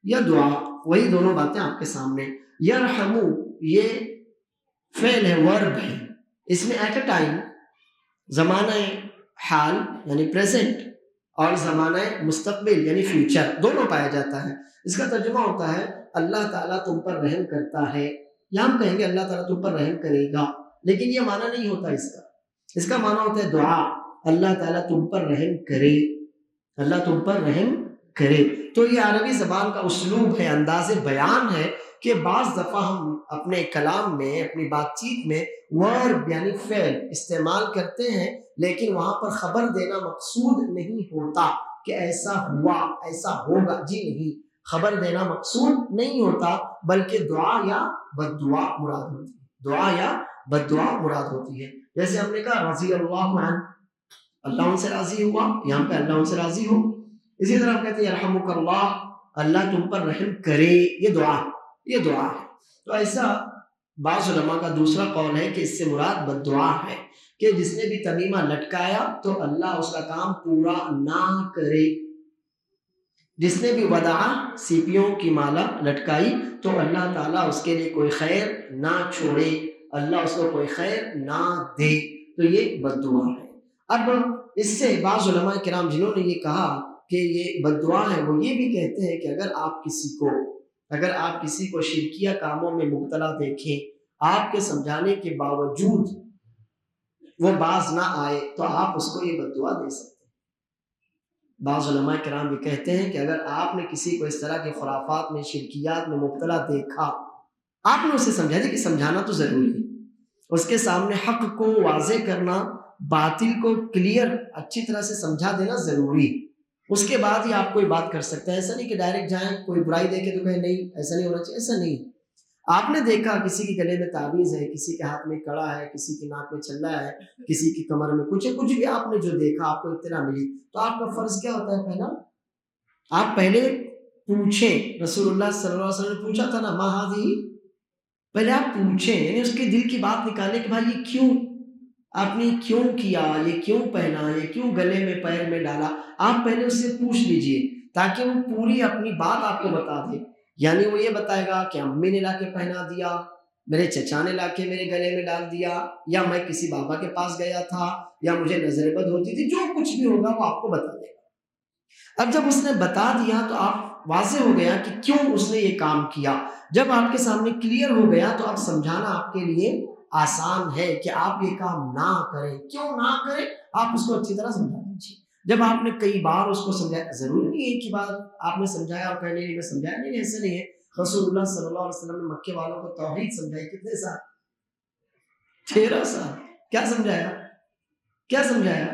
یا دعا، وہی دونوں باتیں آپ کے سامنے۔ یرحمو یہ فعل ہے، ورب ہے، اس میں ایٹ اے ٹائم زمانہ حال یعنی پریزنٹ اور زمانہ مستقبل یعنی فیوچر دونوں پایا جاتا ہے۔ اس کا ترجمہ ہوتا ہے اللہ تعالیٰ تم پر رحم کرتا ہے، یا ہم کہیں گے اللہ تعالیٰ تم پر رحم کرے گا، لیکن یہ معنی نہیں ہوتا اس کا معنی ہوتا ہے دعا، اللہ تعالیٰ تم پر رحم کرے، اللہ تم پر رحم کرے۔ تو یہ عربی زبان کا اسلوب ہے، انداز بیان ہے کہ بعض دفعہ ہم اپنے کلام میں، اپنی بات چیت میں ورب یعنی فعل استعمال کرتے ہیں، لیکن وہاں پر خبر دینا مقصود نہیں ہوتا کہ ایسا ہوا، ایسا ہوگا، جی نہیں، خبر دینا مقصود نہیں ہوتا، بلکہ دعا یا بددعا مراد ہوتی ہے، دعا یا بددعا مراد ہوتی ہے۔ جیسے ہم نے کہا رضی اللہ عنہ، اللہ ان سے راضی ہوا، یہاں پہ اللہ ان سے راضی ہو۔ اسی طرح ہم کہتے ہیں یرحمک اللہ، اللہ تم پر رحم کرے، یہ دعا ہے۔ تو ایسا بعض علماء کا دوسرا قول ہے کہ اس سے مراد بد دعا ہے، کہ جس نے بھی تمیمہ لٹکایا تو اللہ اس کا کام پورا نہ کرے۔ جس نے بھی ودع سیپیوں کی مالا لٹکائی تو اللہ تعالیٰ اس کے لیے کوئی خیر نہ چھوڑے، اللہ اس کو کوئی خیر نہ دے، تو یہ بد دعا ہے۔ اب اس سے بعض علماء کرام جنہوں نے یہ کہا کہ یہ بد دعا ہے، وہ یہ بھی کہتے ہیں کہ اگر آپ کسی کو شرکیہ کاموں میں مبتلا دیکھیں، آپ کے سمجھانے کے باوجود وہ باز نہ آئے تو آپ اس کو یہ بد دعا دے سکتے ہیں۔ بعض علماء کرام بھی کہتے ہیں کہ اگر آپ نے کسی کو اس طرح کے خرافات میں، شرکیات میں مبتلا دیکھا، آپ نے اسے سمجھا دیا کہ سمجھانا تو ضروری ہے، اس کے سامنے حق کو واضح کرنا، باطل کو کلیئر اچھی طرح سے سمجھا دینا ضروری، اس کے بعد ہی آپ کوئی بات کر سکتے ہیں۔ ایسا نہیں کہ ڈائریکٹ جائیں، کوئی برائی دیکھے تو کہیں نہیں ایسا نہیں ہونا چاہیے، ایسا نہیں۔ آپ نے دیکھا کسی کے گلے میں تعویذ ہے، کسی کے ہاتھ میں کڑا ہے، کسی کی ناک میں چھلا ہے، کسی کی کمر میں کچھ بھی آپ نے جو دیکھا، آپ کو اطلاع ملی، تو آپ کا فرض کیا ہوتا ہے؟ پہلا آپ پہلے پوچھیں۔ رسول اللہ صلی اللہ علیہ وسلم نے پوچھا تھا نا، ما ہذی، پہلے آپ پوچھیں، یعنی اس کے دل کی بات نکالیں کہ بھائی یہ کیوں آپ نے کیوں کیا، یہ کیوں پہنا، یہ کیوں گلے میں پیر میں ڈالا، آپ پہلے اس سے پوچھ لیجئے تاکہ وہ پوری اپنی بات آپ کو بتا دے۔ یعنی وہ یہ بتائے گا کہ امی نے لا کے پہنا دیا، میرے چچا نے لا کے میرے گلے میں ڈال دیا، یا میں کسی بابا کے پاس گیا تھا، یا مجھے نظر بد ہوتی تھی، جو کچھ بھی ہوگا وہ آپ کو بتا دے گا۔ اب جب اس نے بتا دیا تو آپ واضح ہو گیا کہ کیوں اس نے یہ کام کیا۔ جب آپ کے سامنے کلیئر ہو گیا تو اب سمجھانا آپ کے لیے آسان ہے کہ آپ یہ کام نہ کریں۔ کیوں نہ کریں؟ آپ اس کو اچھی طرح سمجھا دیجیے۔ جب آپ نے کئی بار اس کو سمجھایا، ضروری نہیں ہے کہ بات آپ نے سمجھایا اور کہنے نہیں میں سمجھایا، نہیں ایسا نہیں ہے۔ رسول اللہ صلی اللہ علیہ وسلم نے مکے والوں کو توحید سمجھائی، کتنے سال؟ 13 سال۔ کیا سمجھایا؟ کیا سمجھایا؟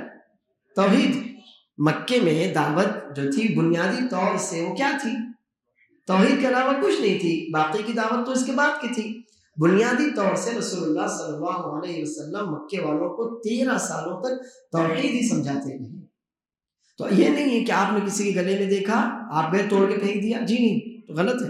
توحید۔ مکے میں دعوت جو تھی بنیادی طور سے وہ کیا تھی؟ توحید کے علاوہ کچھ نہیں تھی، باقی کی دعوت تو اس کے بعد کی تھی۔ بنیادی طور سے رسول اللہ صلی اللہ علیہ وسلم مکے والوں کو 13 سالوں تک توحید ہی سمجھاتے رہے۔ تو یہ نہیں ہے کہ آپ نے کسی کے گلے میں دیکھا، آپ گئے توڑ کے پھینک دیا، جی نہیں، تو غلط ہے۔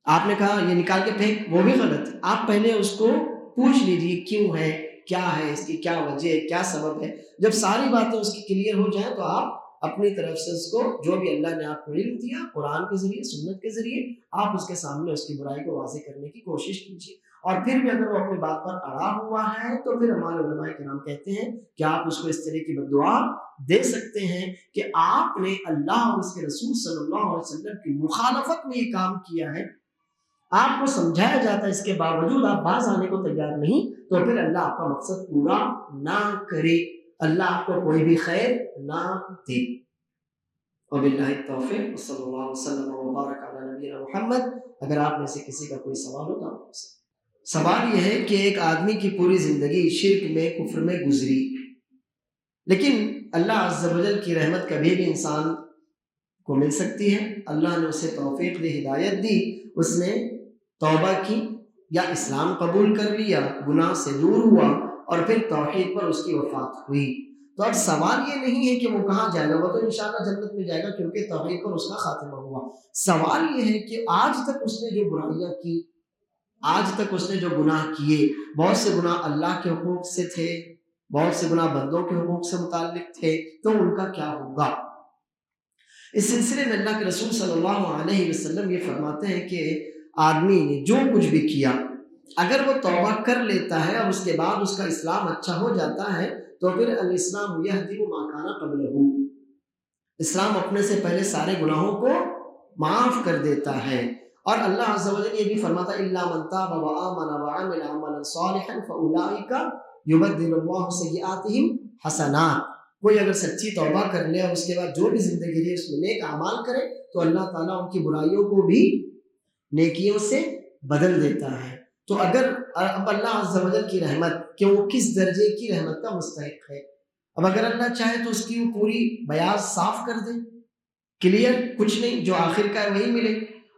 آپ نے کہا یہ نکال کے پھینک، وہ بھی غلط ہے۔ آپ پہلے اس کو پوچھ لیجیے کیوں ہے، کیا ہے، اس کی کیا وجہ ہے، کیا سبب ہے۔ جب ساری باتیں اس کی کلیئر ہو جائیں تو آپ اپنی طرف سے اس کو جو بھی اللہ نے آپ کو علم دیا، قرآن کے ذریعے، سنت کے ذریعے، آپ اس کے سامنے اس کی برائی کو واضح کرنے کی کوشش کیجیے۔ اور پھر بھی اگر وہ اپنی بات پر اڑا ہوا ہے تو پھر ہمارے علماء کرام کہتے ہیں کہ آپ اس کو اس طرح کی بددعا دے سکتے ہیں کہ آپ نے اللہ اور اس کے رسول صلی اللہ علیہ وسلم کی مخالفت میں یہ کام کیا ہے، آپ کو سمجھایا جاتا ہے، اس کے باوجود آپ باز آنے کو تیار نہیں، تو پھر اللہ آپ کا مقصد پورا نہ کرے، اللہ آپ کو کوئی بھی خیر نہ دے۔ وباللہ التوفیق، صلی اللہ وسلم وبارک علی نبینا محمد۔ اگر آپ میں سے کسی کا کوئی سوال ہو تو آپ پوچھ سکتے ہیں۔ سوال یہ ہے کہ ایک آدمی کی پوری زندگی شرک میں، کفر میں گزری، لیکن اللہ عز و جل کی رحمت کبھی بھی انسان کو مل سکتی ہے، اللہ نے اسے توفیق دی، ہدایت دی، اس نے توبہ کی یا اسلام قبول کر لیا، گناہ سے دور ہوا اور پھر توحید پر اس کی وفات ہوئی، تو اب سوال یہ نہیں ہے کہ وہ کہاں جائے گا، وہ تو انشاءاللہ جنت میں جائے گا کیونکہ توحید پر اس کا خاتمہ ہوا۔ سوال یہ ہے کہ آج تک اس نے جو برائیاں کی، آج تک اس نے جو گناہ کیے، بہت سے گناہ اللہ کے حقوق سے تھے، بہت سے گناہ بندوں کے حقوق سے متعلق تھے، تو ان کا کیا ہوگا؟ اس سلسلے میں اللہ کے رسول صلی اللہ علیہ وسلم یہ فرماتے ہیں کہ آدمی نے جو کچھ بھی کیا، اگر وہ توبہ کر لیتا ہے اور اس کے بعد اس کا اسلام اچھا ہو جاتا ہے تو پھر الاسلام یہدم ما کان قبلہ، اسلام اپنے سے پہلے سارے گناہوں کو معاف کر دیتا ہے۔ اور اللہ عز و جل یہ بھی فرماتا ہے الا من تاب وآمن وعمل عملا صالحا فاولئک یبدل اللہ سیئاتہم حسنات، کوئی اگر سچی توبہ کر لے اور اس کے بعد جو بھی زندگی ہے اس میں نیک اعمال کرے تو اللہ تعالیٰ ان کی برائیوں کو بھی نیکیوں سے بدل دیتا ہے۔ تو اگر اب اللہ عز و جل کی رحمت کہ وہ کس درجے کی رحمت کا مستحق ہے، اب اگر اللہ چاہے تو اس کی وہ پوری بیاض صاف کر دے، کلیئر، کچھ نہیں، جو آخر کا وہی ملے،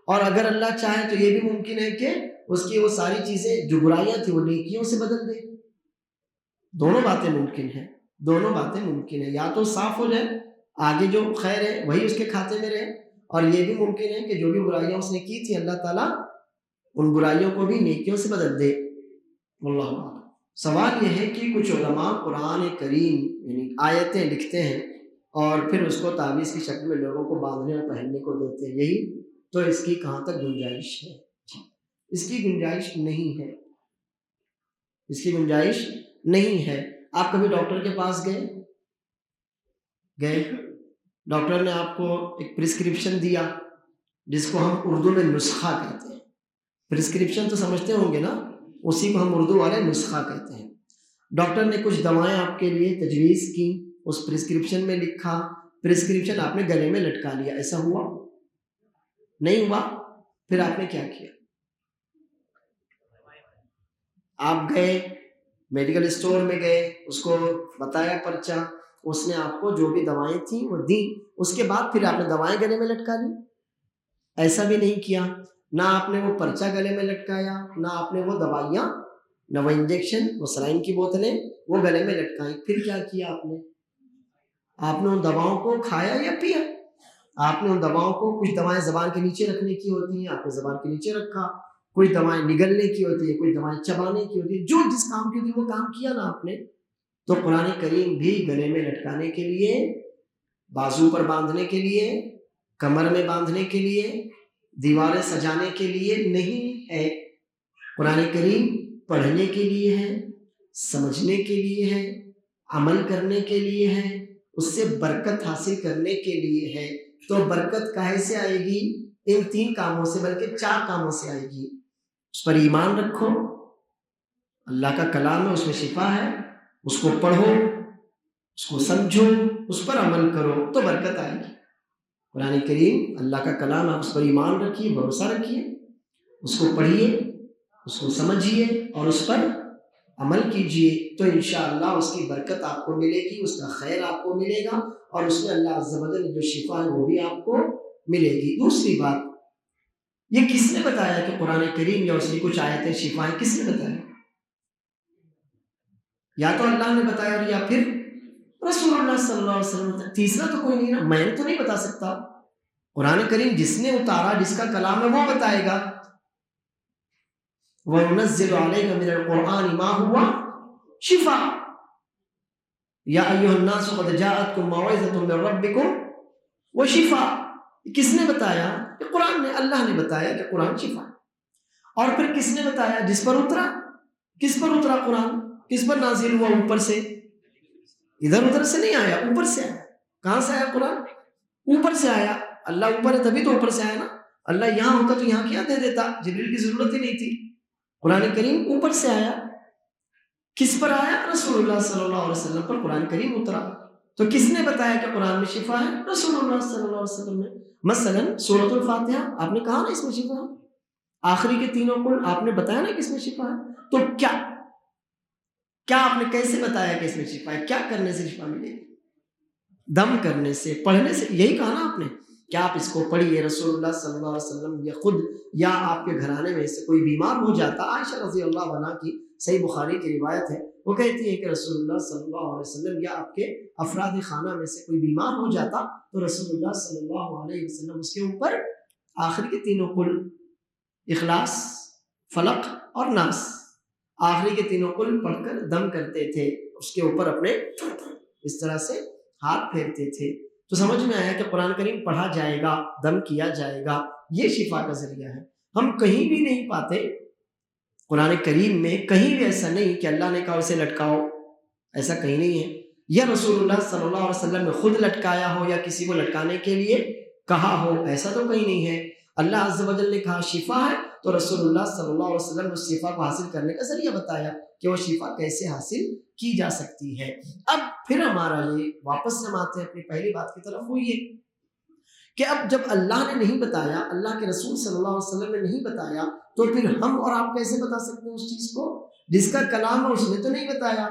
اور اگر اللہ چاہے تو یہ بھی ممکن ہے کہ اس کی وہ ساری چیزیں جو برائیاں تھیں وہ نیکیوں سے بدل دے۔ دونوں باتیں ممکن ہیں، دونوں باتیں ممکن ہیں، یا تو صاف ہو جائے، آگے جو خیر ہے وہی اس کے کھاتے میں رہے، اور یہ بھی ممکن ہے کہ جو بھی برائیاں اس نے کی تھی اللہ تعالیٰ ان برائیوں کو بھی نیکیوں سے بدل دے۔ واللہ اعلم۔ سوال یہ ہے کہ کچھ علماء قرآن کریم یعنی آیتیں لکھتے ہیں اور پھر اس کو تعویذ کی شکل میں لوگوں کو باندھنے اور پہننے کو دیتے ہیں، یہی تو اس کی کہاں تک گنجائش ہے؟ اس کی گنجائش نہیں ہے، اس کی گنجائش نہیں ہے۔ آپ کبھی ڈاکٹر کے پاس گئے ڈاکٹر نے آپ کو ایک پرسکرپشن دیا جس کو ہم اردو میں نسخہ کہتے ہیں۔ پرسکرپشن تو سمجھتے ہوں گے نا، اسی کو ہم اردو والے نسخہ کہتے ہیں۔ ڈاکٹر نے کچھ دوائیں آپ کے لیے تجویز کی، اس پرسکرپشن میں لکھا، پرسکرپشن آپ نے گلے میں لٹکا لیا، ایسا ہوا؟ نہیں ہوا؟ پھر آپ نے کیا کیا؟ آپ گئے میڈیکل اسٹور میں گئے، اس کو بتایا پرچہ، اس نے آپ کو جو بھی دوائیں تھیں وہ دی، اس کے بعد پھر آپ نے دوائیں گلے میں لٹکا لی؟ ایسا بھی نہیں کیا، نہ آپ نے وہ پرچہ گلے میں لٹکایا، نہ آپ نے وہ دوائیاں، نہ وہ انجیکشن، وہ سلائن کی بوتلیں وہ گلے میں لٹکائیں۔ پھر کیا کیا آپ نے ان دواؤں کو کھایا یا پیا؟ آپ نے ان دواؤں کو، کچھ دوائیں زبان کے نیچے رکھنے کی ہوتی ہیں، آپ نے زبان کے نیچے رکھا، کوئی دوائیں نگلنے کی ہوتی ہے، کوئی دوائیں چبانے کی ہوتی ہے، جو جس کام کی ہوتی ہے وہ کام کیا نا آپ نے۔ تو قرآن کریم بھی گلے میں لٹکانے کے لیے، بازو پر باندھنے کے لیے، کمر میں باندھنے کے لیے، دیواریں سجانے کے لیے نہیں ہے۔ قرآن کریم پڑھنے کے لیے ہے، سمجھنے کے لیے ہے، عمل کرنے کے لیے ہے، اس سے برکت حاصل کرنے کے لیے ہے۔ تو برکت کہے سے آئے گی؟ ان 3 کاموں سے، بلکہ 4 کاموں سے آئے گی۔ اس پر ایمان رکھو، اللہ کا کلام ہے، اس میں شفا ہے، اس کو پڑھو، اس کو سمجھو، اس پر عمل کرو تو برکت آئے گی۔ قرآن کریم اللہ کا کلام ہے، اس پر ایمان رکھیے، بھروسہ رکھیے، اس کو پڑھیے، اس کو سمجھیے اور اس پر عمل کیجیے، تو انشاءاللہ اس کی برکت آپ کو ملے گی، اس کا خیر آپ کو ملے گا، اور اس میں اللہ عز و جل جو شفا ہے وہ بھی آپ کو ملے گی۔ دوسری بات، یہ کس نے بتایا کہ قرآن کریم یا اس کی کچھ آیتیں شفا ہیں؟ کس نے بتایا؟ یا تو اللہ نے بتایا اور یا پھر رسول اللہ صلی اللہ علیہ وسلم۔ تیسرا تو کوئی نہیں نا، میں تو نہیں بتا سکتا۔ قرآن کریم جس نے اتارا، جس کا کلام ہے، وہ بتائے گا۔ وَنُنَزِّلُ عَلَيْكَ مِنَ الْقُرْآنِ مَا هُوَ شِفَاءٌ يَا أَيُّهَا النَّاسُ قَدْ جَاءَتْكُم مَّوْعِظَةٌ مِّن رَّبِّكُمْ وَشِفَاءٌ۔ کس نے بتایا؟ کہ قرآن نے، اللہ نے بتایا کہ قرآن شفا ہے۔ اور پھر کس نے بتایا؟ جس پر اترا۔ کس پر اترا قرآن؟ کس پر نازل ہوا؟ اوپر سے، ادھر ادھر سے نہیں آیا، اوپر سے آیا۔ کہاں سے آیا قرآن؟ اوپر سے آیا۔ اللہ اوپر ہے تبھی تو اوپر سے آیا نا، اللہ یہاں ہوتا تو یہاں کیا دے دیتا، جبریل کی ضرورت ہی نہیں تھی۔ قرآن کریم اوپر سے آیا۔ کس پر آیا؟ رسول اللہ صلی اللہ علیہ وسلم پر قرآن کریم اترا۔ تو کس نے بتایا کہ قرآن میں شفا ہے؟ رسول اللہ صلی اللہ علیہ وسلم نے۔ مثلا سورۃ الفاتحہ، آپ نے کہا نا اس میں شفا ہے، آخری کے تینوں قل آپ نے بتایا نا کہ اس میں شفا ہے، تو کیا آپ نے کیسے بتایا کہ اس میں شفا ہے؟ کیا کرنے سے شفا ملے گی؟ دم کرنے سے، پڑھنے سے، یہی کہا نا آپ نے کہ آپ اس کو پڑھیے۔ رسول اللہ صلی اللہ علیہ وسلم یا خود یا آپ کے گھرانے میں سے کوئی بیمار ہو جاتا، عائشہ رضی اللہ عنہا کی صحیح بخاری کی روایت ہے، وہ کہتی ہے کہ رسول اللہ صلی اللہ علیہ وسلم یا آپ کے افراد خانہ میں سے کوئی بیمار ہو جاتا تو رسول اللہ صلی اللہ علیہ وسلم اس کے اوپر آخری کے تینوں قل، اخلاص، فلق اور ناس، آخری کے تینوں قل پڑھ کر دم کرتے تھے، اس کے اوپر اپنے اس طرح سے ہاتھ پھیرتے تھے۔ تو سمجھ میں آیا کہ قرآن کریم پڑھا جائے گا، دم کیا جائے گا، یہ شفا کا ذریعہ ہے۔ ہم کہیں بھی نہیں پاتے قرآن کریم میں، کہیں بھی ایسا نہیں کہ اللہ نے کہا اسے لٹکاؤ، ایسا کہیں نہیں ہے، یا رسول اللہ صلی اللہ علیہ وسلم نے خود لٹکایا ہو یا کسی کو لٹکانے کے لیے کہا ہو، ایسا تو کہیں نہیں ہے۔ اللہ عز و جل نے کہا شفا ہے تو رسول اللہ صلی اللہ علیہ وسلم نے اس شفا کو حاصل کرنے کا ذریعہ بتایا کہ وہ شفا کیسے حاصل کی جا سکتی ہے۔ اب پھر ہمارا یہ واپس ہم آتے ہیں اپنی پہلی بات کی طرف، وہ یہ کہ اب جب اللہ نے نہیں بتایا، اللہ کے رسول صلی اللہ علیہ وسلم نے نہیں بتایا، تو پھر ہم اور آپ کیسے بتا سکتے ہیں اس چیز کو؟ جس کا کلام ہے اس نے تو نہیں بتایا،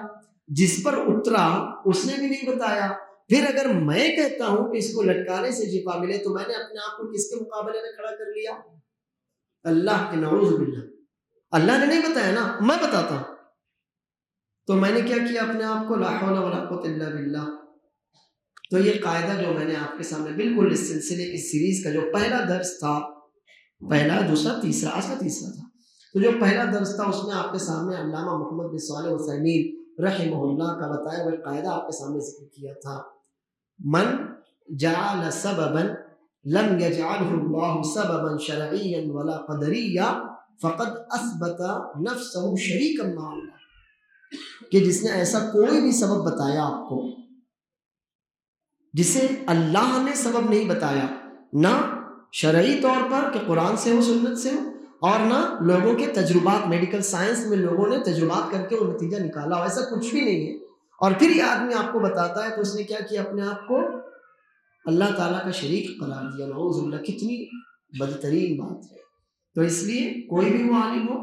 جس پر اترا اس نے بھی نہیں بتایا۔ پھر اگر میں کہتا ہوں کہ اس کو لٹکانے سے شفا ملے تو میں نے اپنے آپ کو کس کے مقابلے میں کھڑا کر لیا؟ اللہ کے، نعوذ باللہ۔ اللہ نے نہیں بتایا نا، میں بتاتا ہوں، تو میں نے کیا کیا اپنے آپ کو؟ لا حول ولا قوت الا باللہ۔ تو یہ قاعدہ جو میں نے آپ کے سامنے بالکل اس سلسلے کی سیریز کا جو پہلا درس تھا، پہلا، دوسرا، تیسرا، آج کا تیسرا تھا، تو جو پہلا درس تھا اس میں آپ کے سامنے علامہ محمد بن صالح العثیمین رحمہ اللہ کا بتایا ہوا قاعدہ آپ کے سامنے ذکر کیا تھا، من جعل سببا لم يجعله الله سببا شرعيا ولا قدريا فقد اثبت نفسه شريكا مع اللہ، کہ جس نے ایسا کوئی بھی سبب بتایا آپ کو جسے اللہ نے سبب نہیں بتایا، نہ شرعی طور پر کہ قرآن سے ہو سنت سے ہو، اور نہ لوگوں کے تجربات، میڈیکل سائنس میں لوگوں نے تجربات کر کے وہ نتیجہ نکالا ہو، ایسا کچھ بھی نہیں ہے، اور پھر یہ آدمی آپ کو بتاتا ہے تو اس نے کیا کیا، اپنے آپ کو اللہ تعالیٰ کا شریک قرار دیا، نعوذ باللہ، کتنی بدترین بات ہے۔ تو اس لیے کوئی بھی وہ عالم ہو،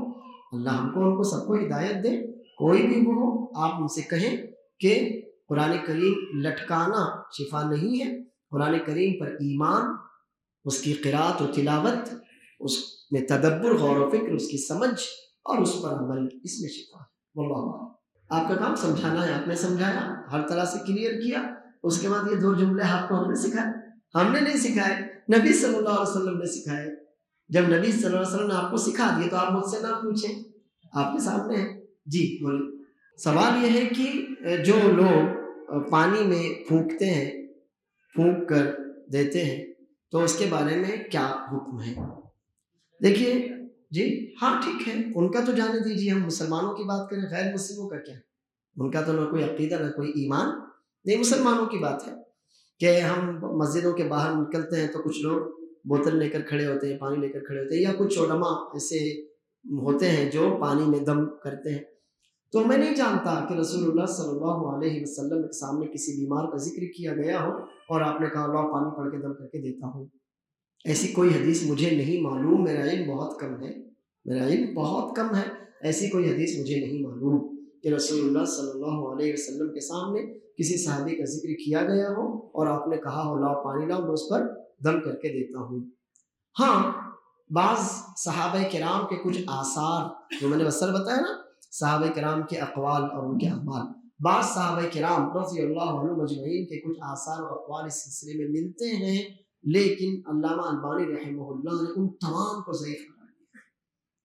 اللہ ہم کو ان کو سب کو ہدایت دے، کوئی بھی وہ ہو، آپ ان سے کہیں کہ قرآن کریم لٹکانا شفا نہیں ہے، قرآن کریم پر ایمان، اس کی قرات و تلاوت، اس میں تدبر، غور و فکر، اس کی سمجھ اور اس پر عمل، اس میں شفا ہے۔ واللہ اعلم۔ آپ کا کام سمجھانا ہے، آپ نے سمجھایا، ہر طرح سے کلیئر کیا، اس کے بعد یہ 2 جملے آپ کو ہم نے سکھائے، ہم نے نہیں سکھائے، نبی صلی اللہ علیہ وسلم نے سکھائے۔ جب نبی صلی اللہ علیہ وسلم نے آپ کو سکھا دیے تو آپ مجھ سے نہ پوچھیں، آپ کے سامنے ہے۔ جی بولیں۔ سوال یہ ہے کہ جو لوگ پانی میں پھونکتے ہیں، پھونک کر دیتے ہیں، تو اس کے بارے میں کیا حکم ہے؟ دیکھیے جی، ہاں ٹھیک ہے، ان کا تو جانے دیجیے، ہم مسلمانوں کی بات کریں، غیر مسلموں کا کیا؟ ان کا تو نہ کوئی عقیدہ نہ کوئی ایمان، نہیں، مسلمانوں کی بات ہے کہ ہم مسجدوں کے باہر نکلتے ہیں تو کچھ لوگ بوتل لے کر کھڑے ہوتے ہیں، پانی لے کر کھڑے ہوتے ہیں، یا کچھ علماء ایسے ہوتے ہیں جو پانی میں دم کرتے ہیں۔ تو میں نہیں جانتا کہ رسول اللہ صلی اللہ علیہ وسلم کے سامنے کسی بیمار کا ذکر کیا گیا ہو اور آپ نے کہا اللہ پانی پڑھ کے دم کر کے دیتا ہوں، ایسی کوئی حدیث مجھے نہیں معلوم، میرا علم بہت کم ہے، میرا علم بہت کم ہے، ایسی کوئی حدیث مجھے نہیں معلوم کہ رسول اللہ صلی اللہ علیہ وسلم کے سامنے کسی صحابی کا ذکر کیا گیا ہو اور آپ نے کہا ہو لاؤ پانی لاؤ، میں اس پر دم کر کے دیتا ہوں۔ ہاں، بعض صحابہ کرام کے کچھ آثار، جو میں نے اثر بتایا نا، صحابہ کرام کے اقوال اور ان کے اعمال، بعض صحابہ کرام رضی اللہ عنہ مجمعین کے کچھ آثار اور اقوال اس سلسلے میں ملتے ہیں، لیکن علامہ البانی رحمہ اللہ نے ان تمام کو ضعیف قرار دیا،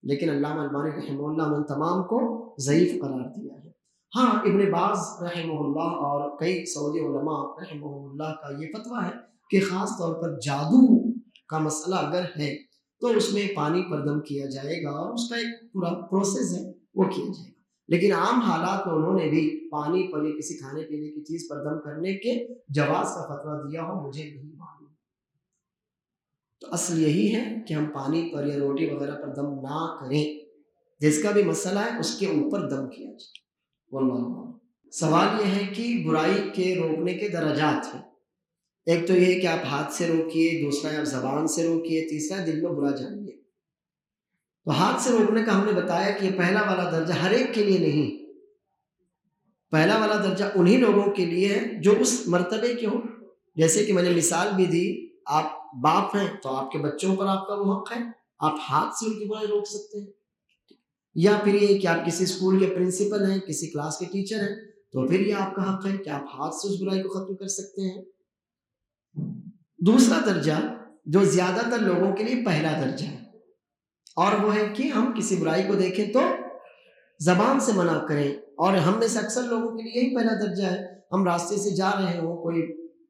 لیکن علامہ البانی رحمہ اللہ نے ان تمام کو ضعیف قرار دیا ہے۔ ہاں، ابن باز رحمہ اللہ اور کئی سعودی علماء رحمہ اللہ کا یہ فتویٰ ہے کہ خاص طور پر جادو کا مسئلہ اگر ہے تو اس میں پانی پر دم کیا جائے گا، اور اس کا ایک پورا پروسیس ہے وہ کیا جائے گا، لیکن عام حالات میں انہوں نے بھی پانی پر یا کسی کھانے پینے کی چیز پر دم کرنے کے جواز کا فتویٰ دیا ہو، مجھے نہیں معلوم۔ تو اصل یہی ہے کہ ہم پانی پر یا روٹی وغیرہ پر دم نہ کریں، جس کا بھی مسئلہ ہے اس کے اوپر دم کیا جائے۔ واللہ اعلم۔ سوال یہ ہے کہ برائی کے روکنے کے درجات ہیں، ایک تو یہ ہے کہ آپ ہاتھ سے روکیے، دوسرا آپ زبان سے روکیے، تیسرا دل میں برا جانیے۔ تو ہاتھ سے روکنے کا ہم نے بتایا کہ یہ پہلا والا درجہ ہر ایک کے لیے نہیں، پہلا والا درجہ انہی لوگوں کے لیے ہے جو اس مرتبے کے ہو، جیسے کہ میں نے مثال بھی دی، آپ باپ ہیں تو آپ کے بچوں پر آپ کا وہ حق ہے، آپ ہاتھ سے ان کی برائی روک سکتے ہیں، یا پھر یہ کہ آپ کسی اسکول کے پرنسپل ہیں، کسی کلاس کے ٹیچر ہیں، تو پھر یہ آپ کا حق ہے کہ آپ ہاتھ سے اس برائی کو ختم کر سکتے ہیں۔ دوسرا درجہ جو زیادہ تر لوگوں کے لیے پہلا درجہ ہے، اور وہ ہے کہ ہم کسی برائی کو دیکھیں تو زبان سے منع کریں، اور ہم میں سے اکثر لوگوں کے لیے یہی پہلا درجہ ہے۔ ہم راستے سے جا رہے ہوں، کوئی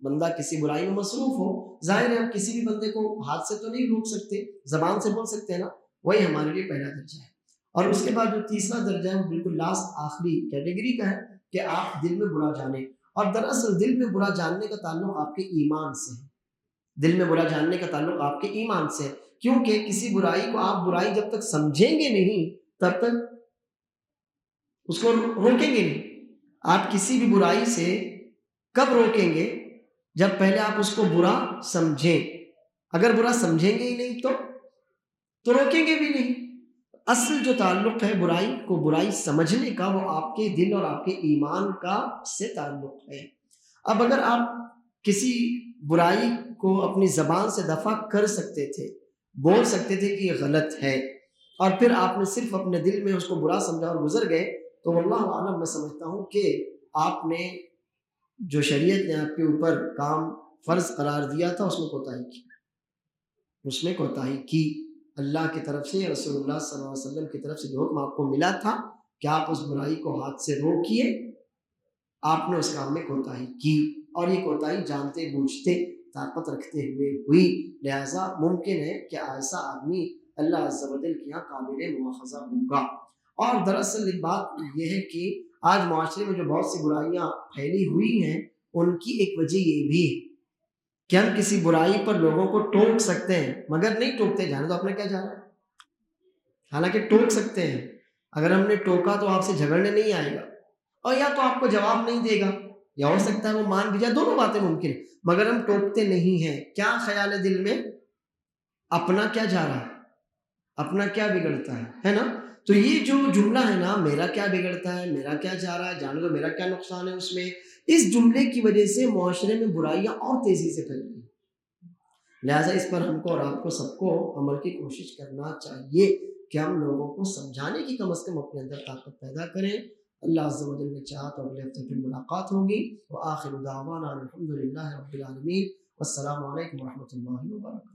بندہ کسی برائی میں مصروف ہو، ظاہر ہے ہم کسی بھی بندے کو ہاتھ سے تو نہیں روک سکتے، زبان سے بول سکتے ہیں نا، وہی ہمارے لیے پہلا درجہ ہے۔ اور اس کے بعد جو تیسرا درجہ ہے وہ بالکل لاسٹ آخری کیٹیگری کا ہے کہ آپ دل میں برا جانیں، اور دراصل دل میں برا جاننے کا تعلق آپ کے ایمان سے ہے، دل میں برا جاننے کا تعلق آپ کے ایمان سے ہے، کیونکہ کسی برائی کو آپ برائی جب تک سمجھیں گے نہیں تب تک اس کو روکیں گے نہیں۔ آپ کسی بھی برائی سے کب روکیں گے؟ جب پہلے آپ اس کو برا سمجھیں، اگر برا سمجھیں گے ہی نہیں تو روکیں گے بھی نہیں۔ اصل جو تعلق ہے برائی کو برائی سمجھنے کا، وہ آپ کے دل اور آپ کے ایمان کا سے تعلق ہے۔ اب اگر آپ کسی برائی کو اپنی زبان سے دفع کر سکتے تھے، بول سکتے تھے کہ یہ غلط ہے، اور پھر آپ نے صرف اپنے دل میں اس کو برا سمجھا اور گزر گئے، تو واللہ عالم میں سمجھتا ہوں کہ آپ نے جو شریعت نے آپ کے اوپر کام فرض قرار دیا تھا اس میں کوتاہی کی، اللہ کی طرف سے یا رسول اللہ صلی اللہ علیہ وسلم کی طرف سے جو حکم آپ کو ملا تھا کہ آپ اس برائی کو ہاتھ سے روکیے، آپ نے اس کام میں کوتاہی کی، اور یہ کوتاہی جانتے بوجھتے طاقت رکھتے ہوئے ہوئی، لہٰذا ممکن ہے کہ ایسا آدمی اللہ عز و جل کے یہاں قابل مواخذہ ہوگا۔ اور دراصل ایک بات یہ ہے کہ آج معاشرے میں جو بہت سی برائیاں پھیلی ہوئی ہیں، ان کی ایک وجہ یہ بھی ہے کہ ہم کسی برائی پر لوگوں کو ٹوک سکتے ہیں مگر نہیں ٹوکتے، جانے تو اپنے کیا جا رہا ہے، حالانکہ ٹوک سکتے ہیں۔ اگر ہم نے ٹوکا تو آپ سے جھگڑنے نہیں آئے گا، اور یا تو آپ کو جواب نہیں دے گا، یا ہو سکتا ہے وہ مان بھی جائے، دونوں باتیں ممکن ہیں، مگر ہم ٹوکتے نہیں ہیں۔ کیا خیال ہے دل میں؟ اپنا کیا جا رہا ہے، اپنا کیا بگڑتا ہے نا؟ تو یہ جو جملہ ہے نا، میرا کیا بگڑتا ہے، میرا کیا جا رہا ہے، جانے دو میرا کیا نقصان ہے اس میں، اس جملے کی وجہ سے معاشرے میں برائیاں اور تیزی سے پھیل رہی ہیں۔ لہٰذا اس پر ہم کو اور آپ کو سب کو عمل کی کوشش کرنا چاہیے کہ ہم لوگوں کو سمجھانے کی کم از کم اپنے اندر طاقت پیدا کریں۔ اللہ عز و جل نے چاہا تو اگلے ہفتے پھر ملاقات ہوگی۔ وآخر دعوانا الحمد للہ رب العالمین، والسلام علیکم ورحمۃ اللہ وبرکاتہ۔